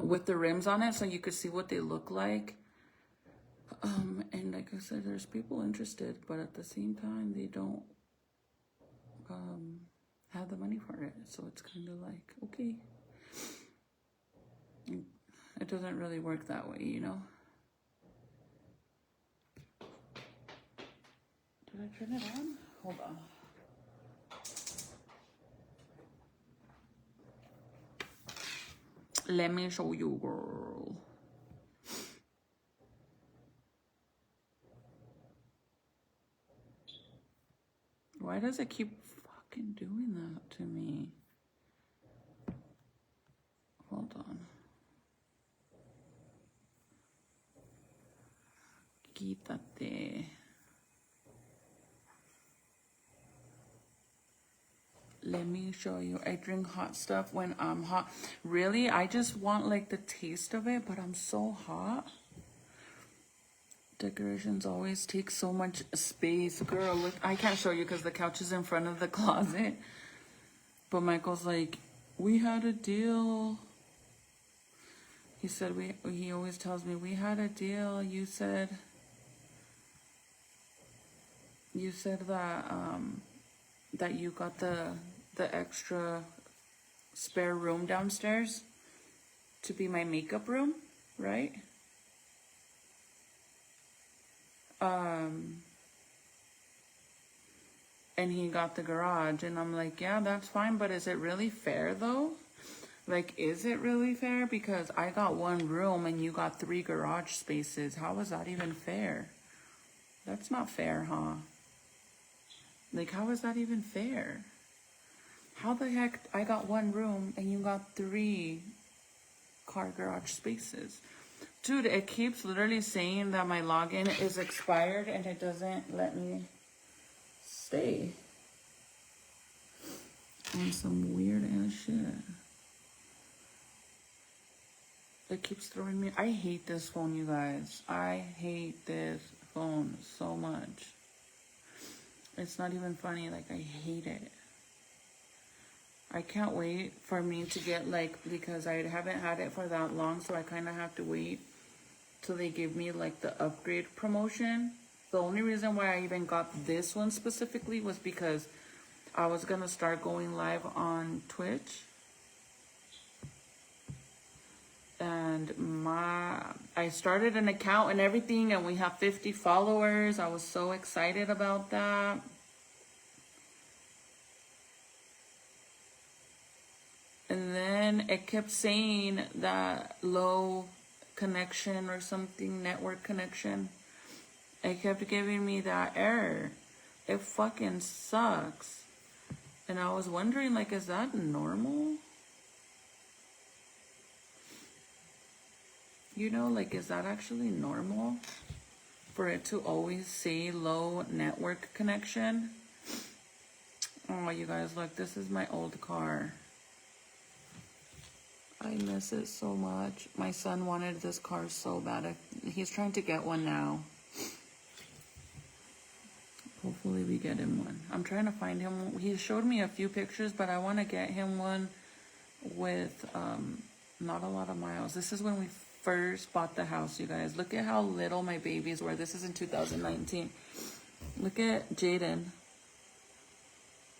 Speaker 1: with the rims on it so you could see what they look like. And like I said, there's people interested, but at the same time, they don't have the money for it. So it's kind of like, okay. It doesn't really work that way, you know? Did I turn it on? Hold on. Let me show you, girl. Why does it keep fucking doing that to me? Hold on. Quítate. Let me show you. I drink hot stuff when I'm hot. Really, I just want like the taste of it, but I'm so hot. Decorations always take so much space. Girl, look, I can't show you because the couch is in front of the closet. But Michael's like, we had a deal. He said, he always tells me, we had a deal. You said that you got the extra spare room downstairs to be my makeup room, right? And he got the garage, and I'm like, yeah, that's fine, but is it really fair though? Like, is it really fair? Because I got one room and you got 3 garage spaces. How is that even fair? That's not fair, huh? Like, how is that even fair? How the heck I got one room and you got 3 car garage spaces? Dude, it keeps literally saying that my login is expired and it doesn't let me stay. On some weird ass shit. It keeps throwing me. I hate this phone, you guys. I hate this phone so much. It's not even funny. Like, I hate it. I can't wait for me to get, like, because I haven't had it for that long, so I kind of have to wait till they give me, like, the upgrade promotion. The only reason why I even got this one specifically was because I was going to start going live on Twitch. And I started an account and everything, and we have 50 followers. I was so excited about that. And then it kept saying that low connection or something, network connection. It kept giving me that error. It fucking sucks. And I was wondering, like, is that normal? You know, like, is that actually normal for it to always say low network connection? Oh, you guys, look, this is my old car. I miss it so much. My son wanted this car so bad. He's trying to get one now. Hopefully we get him one. I'm trying to find him. He showed me a few pictures, but I want to get him one with not a lot of miles. This is when we first bought the house, you guys. Look at how little my babies were. This is in 2019. Look at Jaden.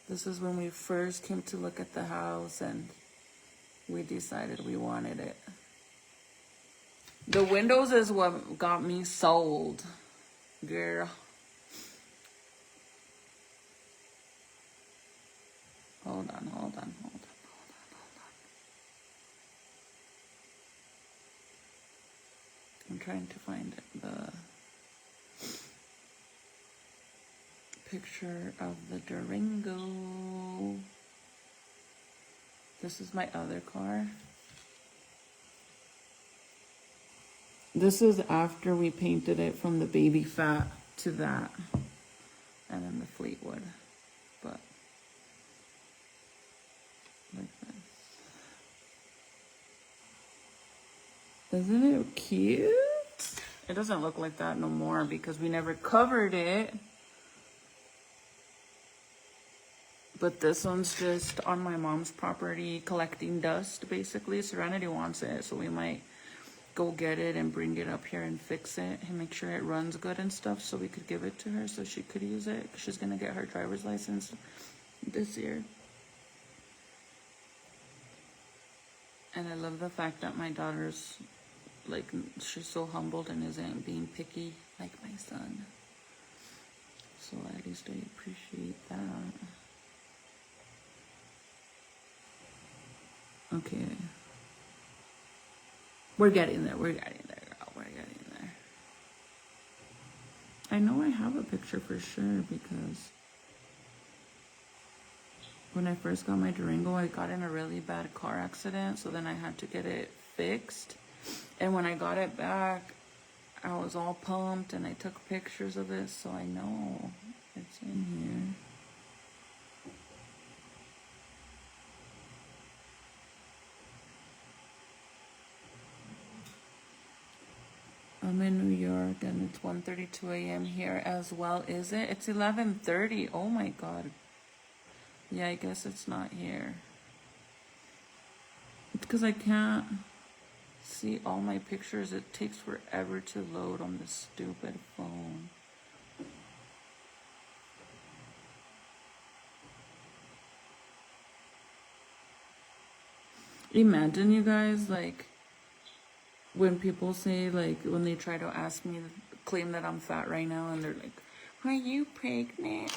Speaker 1: This is when we first came to look at the house and we decided we wanted it. The windows is what got me sold, girl. Hold on. I'm trying to find the picture of the Durango. This is my other car. This is after we painted it from the baby fat to that. And then the Fleetwood. But like this. Isn't it cute? It doesn't look like that no more because we never covered it. But this one's just on my mom's property collecting dust, basically. Serenity wants it, so we might go get it and bring it up here and fix it and make sure it runs good and stuff so we could give it to her so she could use it. She's gonna get her driver's license this year. And I love the fact that my daughter's, like, she's so humbled and isn't being picky like my son. So at least I appreciate that. Okay. We're getting there, girl. We're getting there. I know I have a picture for sure because when I first got my Durango, I got in a really bad car accident, so then I had to get it fixed. And when I got it back, I was all pumped and I took pictures of it, so I know it's in here. I'm in New York and it's 1:32 a.m. here as well, is it? It's 11:30. Oh my God. Yeah, I guess it's not here. It's because I can't see all my pictures. It takes forever to load on this stupid phone. Imagine, you guys, like, when people say, like, when they try to ask me, claim that I'm fat right now, and they're like, are you pregnant?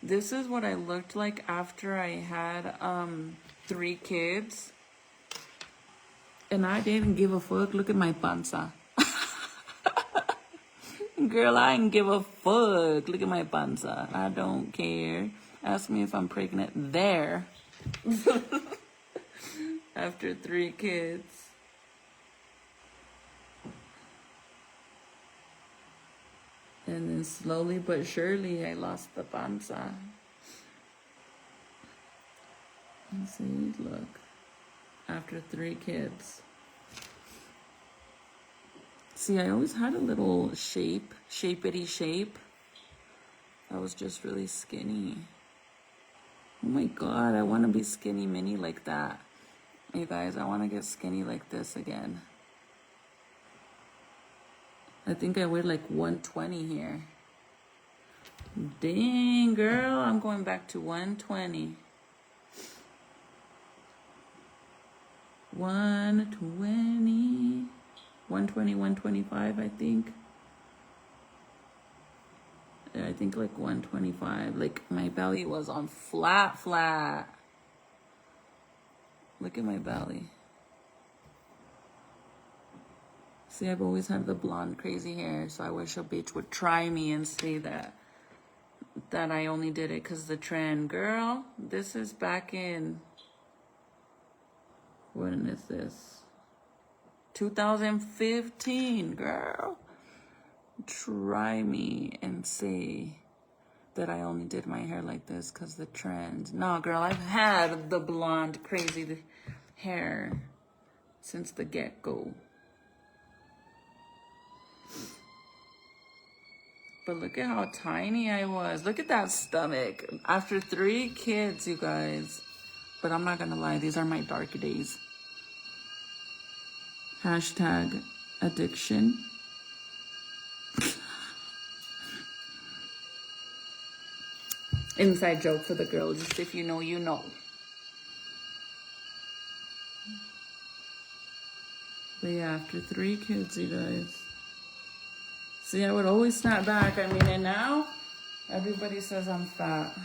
Speaker 1: This is what I looked like after I had 3 kids. And I didn't give a fuck. Look at my panza. Girl, I didn't give a fuck. Look at my panza. I don't care. Ask me if I'm pregnant there. After 3 kids. And then slowly but surely, I lost the panza. Let's see, look. After 3 kids. See, I always had a little shapity shape. I was just really skinny. Oh my God, I want to be skinny mini like that. You guys, I want to get skinny like this again. I think I weighed like 120 here. Dang, girl, I'm going back to 120. 120, 125, I think. Yeah, I think like 125. Like my belly was on flat. Look at my belly. See, I've always had the blonde crazy hair, so I wish a bitch would try me and say that I only did it because the trend. Girl, this is back in, when is this? 2015, girl. Try me and say that I only did my hair like this because the trend. No, girl, I've had the blonde crazy hair since the get-go. But look at how tiny I was. Look at that stomach. After 3 kids, you guys. But I'm not gonna lie, these are my dark days. Hashtag addiction. Inside joke for the girls. Just if you know, you know. But yeah, after 3 kids, you guys. See, I would always snap back. I mean, and now everybody says I'm fat.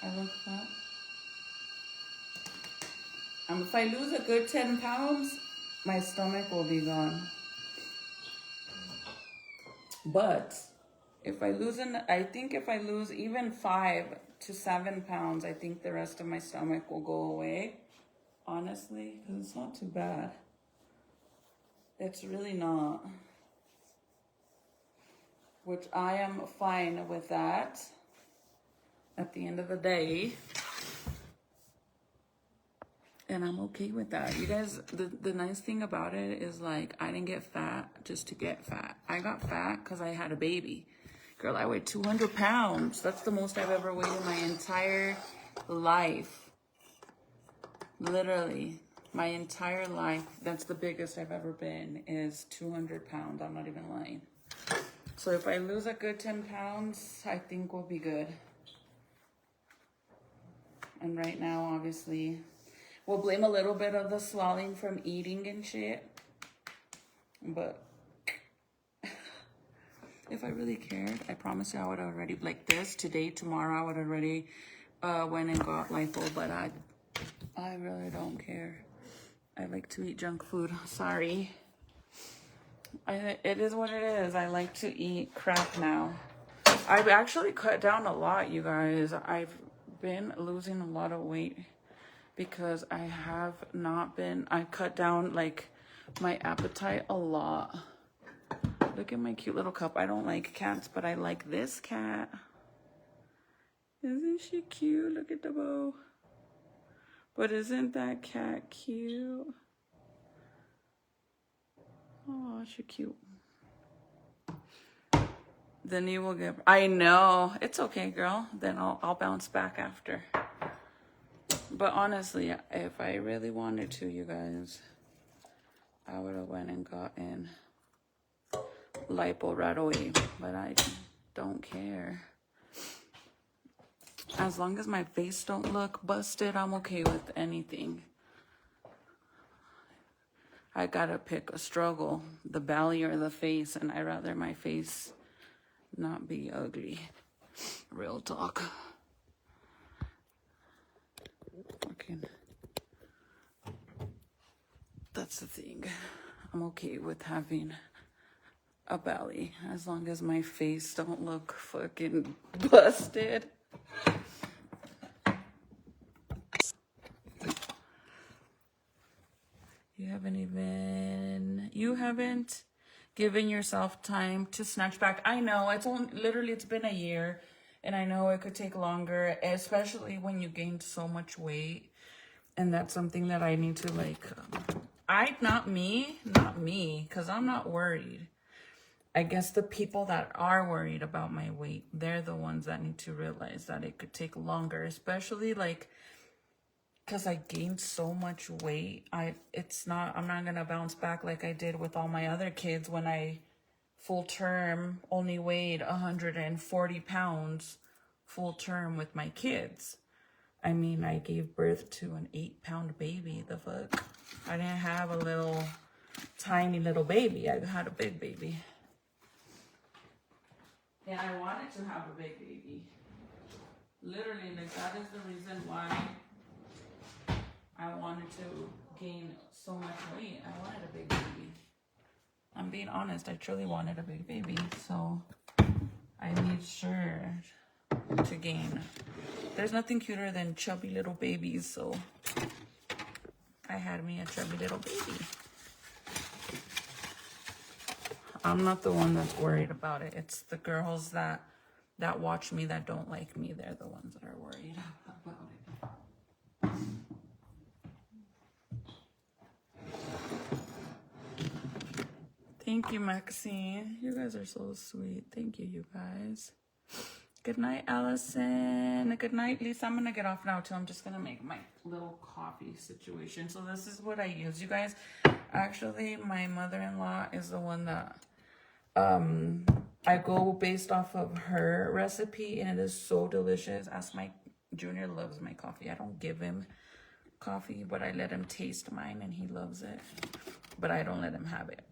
Speaker 1: I look fat. If I lose a good 10 pounds, my stomach will be gone. But if I lose, I think if I lose even 5 to 7 pounds, I think the rest of my stomach will go away. Honestly, because it's not too bad. It's really not. Which I am fine with that. At the end of the day. And I'm okay with that. You guys, the nice thing about it is, like, I didn't get fat just to get fat. I got fat because I had a baby. Girl, I weighed 200 pounds. That's the most I've ever weighed in my entire life. Literally, my entire life. That's the biggest I've ever been, is 200 pounds. I'm not even lying. So if I lose a good 10 pounds, I think we'll be good. And right now, obviously, we'll blame a little bit of the swelling from eating and shit. But if I really cared, I promise you I would already, like this, today, tomorrow, I would already went and got lipo. But I really don't care. I like to eat junk food. Sorry. It is what it is. I like to eat crap now. I've actually cut down a lot, you guys. I've been losing a lot of weight. Because I have not been, I cut down like my appetite a lot. Look at my cute little cup. I don't like cats, but I like this cat. Isn't she cute? Look at the bow. But isn't that cat cute? Oh, she cute. Then you will get... I know. It's okay, girl. Then I'll bounce back after. But honestly, if I really wanted to, you guys, I would have went and gotten lipo right away. But I don't care. As long as my face don't look busted, I'm okay with anything. I gotta pick a struggle, the belly or the face, and I'd rather my face not be ugly. Real talk. Okay. That's the thing. I'm okay with having a belly as long as my face don't look fucking busted. You haven't given yourself time to snatch back. I know it's been a year, and I know it could take longer, especially when you gained so much weight. And that's something that I need to not me, because I'm not worried. I guess the people that are worried about my weight, they're the ones that need to realize that it could take longer, especially because I gained so much weight. I'm not gonna bounce back like I did with all my other kids when I full term only weighed 140 pounds full term with my kids. I mean, I gave birth to an 8-pound baby. The fuck? I didn't have a little tiny little baby. I had a big baby. And I wanted to have a big baby. Literally, that is the reason why I wanted to gain so much weight. I wanted a big baby. I'm being honest. I truly wanted a big baby. So I made sure to gain. There's nothing cuter than chubby little babies. So I had me a chubby little baby. I'm not the one that's worried about it. It's the girls that watch me that don't like me. They're the ones that are worried about it. Thank you, Maxine. You guys are so sweet. Thank you, you guys. Good night, Allison. Good night, Lisa. I'm going to get off now, too. I'm just going to make my little coffee situation. So this is what I use, you guys. Actually, my mother-in-law is the one that I go based off of her recipe, and it is so delicious. My Junior loves my coffee. I don't give him coffee, but I let him taste mine, and he loves it. But I don't let him have it.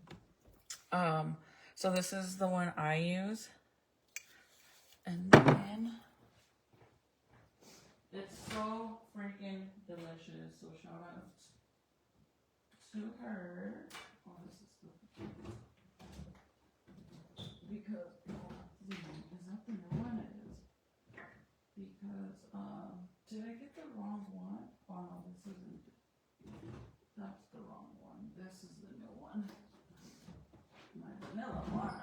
Speaker 1: So this is the one I use. And then it's so freaking delicious. So shout out to her. Oh, this is the because is that the new one? It is. Because did I get the wrong one? Oh no, this isn't. That's the wrong one. This is the new one. My vanilla one.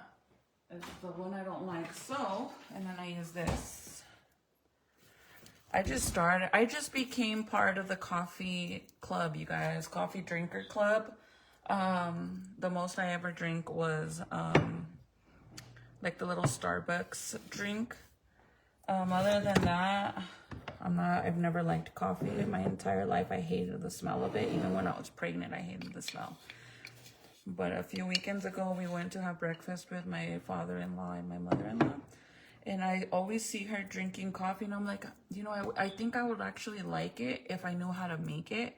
Speaker 1: It's the one I don't like. So, and then I use this. I just became part of the coffee club, you guys. Coffee drinker club. The most I ever drink was like the little Starbucks drink. Other than that, I've never liked coffee in my entire life. I hated the smell of it. Even when I was pregnant, I hated the smell. But a few weekends ago, we went to have breakfast with my father-in-law and my mother-in-law. And I always see her drinking coffee. And I'm like, you know, I think I would actually like it if I knew how to make it.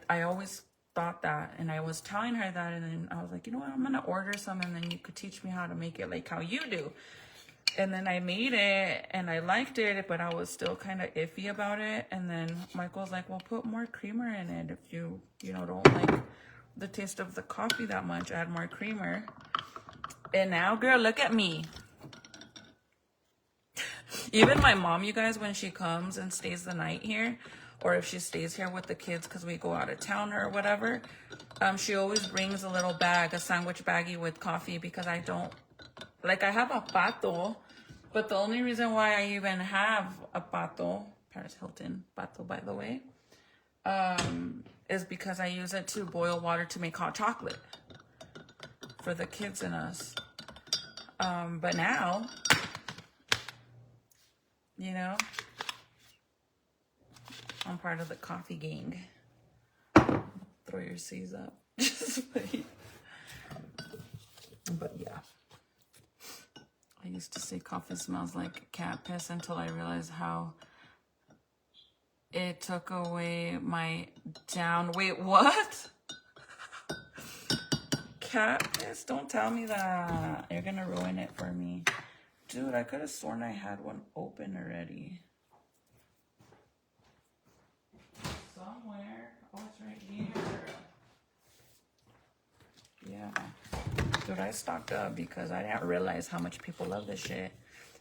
Speaker 1: I always thought that. And I was telling her that. And then I was like, you know what? I'm going to order some. And then you could teach me how to make it like how you do. And then I made it. And I liked it. But I was still kind of iffy about it. And then Michael's like, well, put more creamer in it. If you don't like the taste of the coffee that much, add more creamer. And now, girl, look at me. Even my mom, you guys, when she comes and stays the night here, or if she stays here with the kids because we go out of town or whatever, she always brings a little bag, a sandwich baggie with coffee, because I don't, like, I have a pato, But the only reason why I even have a pato, Paris Hilton pato, by the way, is because I use it to boil water to make hot chocolate for the kids and us. But now, you know, I'm part of the coffee gang. Throw your C's up. Just wait. But yeah. I used to say coffee smells like cat piss until I realized how it took away my down. Wait, what? Cat piss? Don't tell me that. You're gonna ruin it for me. Dude, I could have sworn I had one open already. Somewhere. Oh, it's right here. Yeah. Dude, I stocked up because I didn't realize how much people love this shit.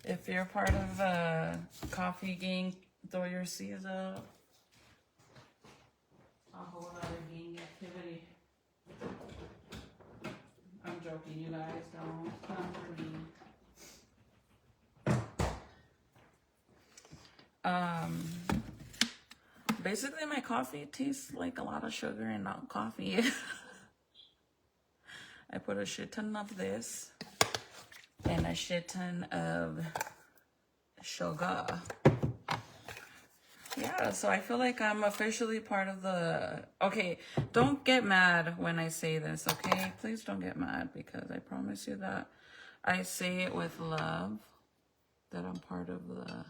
Speaker 1: If you're part of the coffee gang, throw your C's up. A whole other gang activity. I'm joking, you guys. Don't come for me. Basically, my coffee tastes like a lot of sugar and not coffee. I put a shit ton of this and a shit ton of sugar. Yeah, so I feel like I'm officially part of the... Okay, don't get mad when I say this, okay? Please don't get mad because I promise you that I say it with love, that I'm part of the...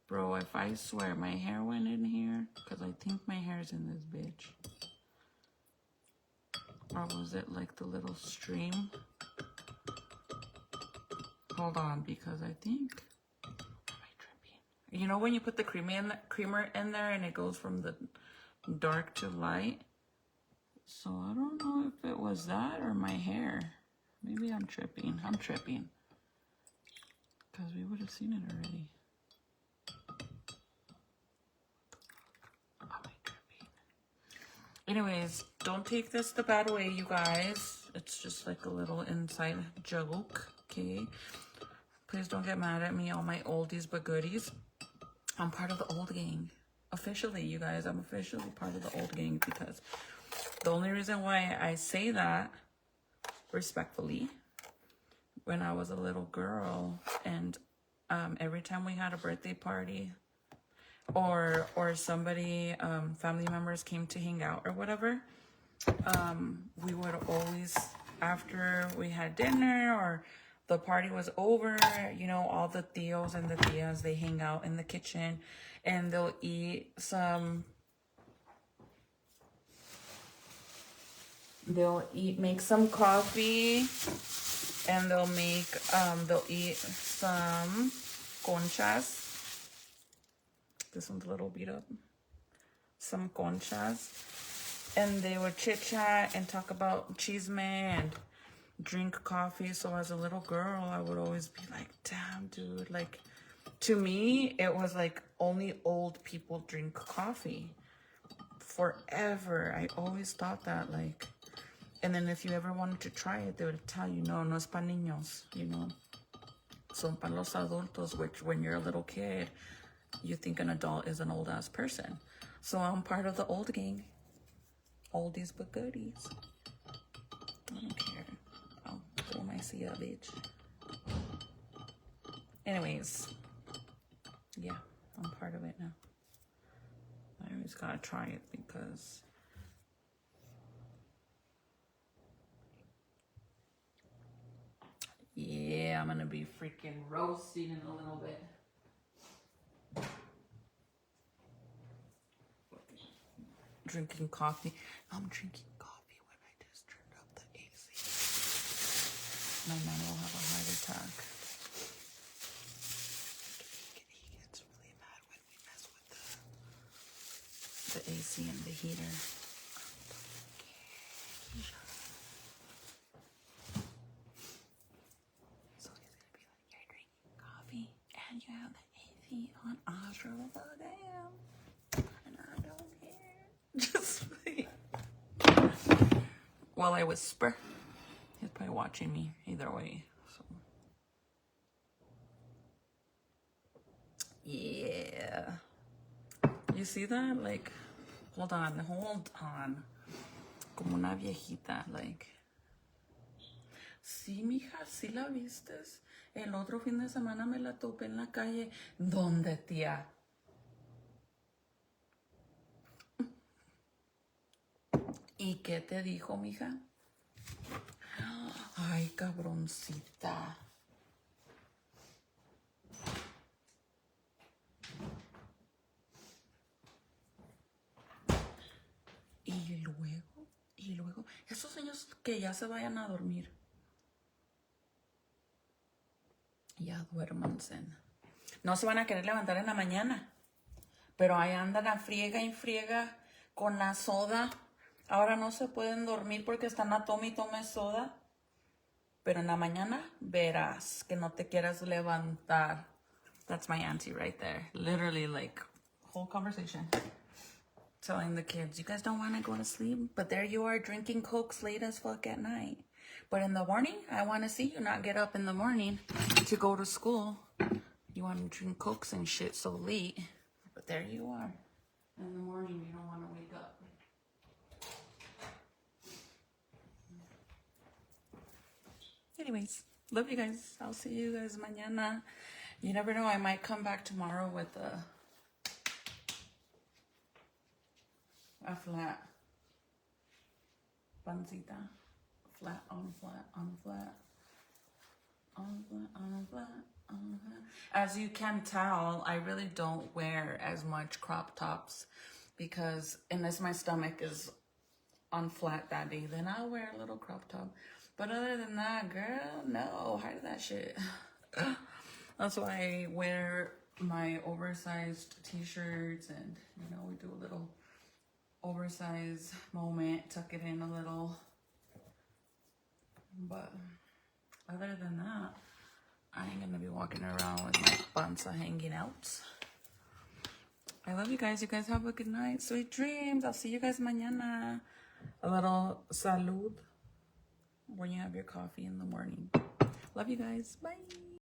Speaker 1: Bro, if I swear my hair went in here, because I think my hair's in this bitch. Or was it like the little stream? Hold on, because I think... Am I tripping? You know when you put the creamer in there and it goes from the dark to light? So I don't know if it was that or my hair. Maybe I'm tripping. I'm tripping. Because we would have seen it already. Anyways, don't take this the bad way, you guys. It's just like a little inside joke, okay? Please don't get mad at me, all my oldies but goodies. I'm part of the old gang. Officially, you guys, I'm officially part of the old gang because the only reason why I say that, respectfully, when I was a little girl and every time we had a birthday party, or somebody, family members came to hang out or whatever, we would always, after we had dinner or the party was over, you know, all the tios and the tias, they hang out in the kitchen and they'll eat some, make some coffee and they'll eat some conchas. This one's a little beat up. Some conchas. And they would chit chat and talk about chisme and drink coffee. So as a little girl, I would always be like, damn, dude. Like, to me, it was like only old people drink coffee. Forever. I always thought that, like. And then if you ever wanted to try it, they would tell you, no, no es pa' niños, you know. Son pa' los adultos, which when you're a little kid, you think an adult is an old ass person. So I'm part of the old gang. Oldies but goodies. I don't care. I'll throw my C up, bitch. Anyways. Yeah, I'm part of it now. I always gotta try it because yeah, I'm gonna be freaking roasting in a little bit. Drinking coffee. I'm drinking coffee when I just turned up the AC. My man will have a heart attack. He gets really mad when we mess with the AC and the heater. So he's gonna be like, you're drinking coffee and you have the AC on. I sure as hell damn. And I don't care. Just like, while I whisper, he's probably watching me either way. So You see that? Like, hold on. Como una viejita, like. Sí, mija, sí la vistes. El otro fin de semana me la topé en la calle. ¿Dónde, tía? ¿Y qué te dijo, mija? Ay, cabroncita. Y luego, esos niños que ya se vayan a dormir. Ya duérmanse. No se van a querer levantar en la mañana. Pero ahí andan a friega y friega con la soda. Ahora no se pueden dormir porque están a tome y tome soda. Pero en la mañana verás que no te quieras levantar. That's my auntie right there. Literally, like, whole conversation. Telling the kids, you guys don't want to go to sleep? But there you are drinking Cokes late as fuck at night. But in the morning, I want to see you not get up in the morning to go to school. You want to drink Cokes and shit so late. But there you are. In the morning, you don't want to wake up. Anyways, love you guys. I'll see you guys mañana. You never know, I might come back tomorrow with a flat pancita. Flat on flat on flat. On flat on flat on flat. As you can tell, I really don't wear as much crop tops because unless my stomach is on flat that day, then I'll wear a little crop top. But other than that, girl, no, hide that shit. That's why I wear my oversized t-shirts and, you know, we do a little oversized moment, tuck it in a little. But other than that, I ain't gonna be walking around with my panza hanging out. I love you guys. You guys have a good night. Sweet dreams. I'll see you guys mañana. A little salud when you have your coffee in the morning. Love you guys. Bye.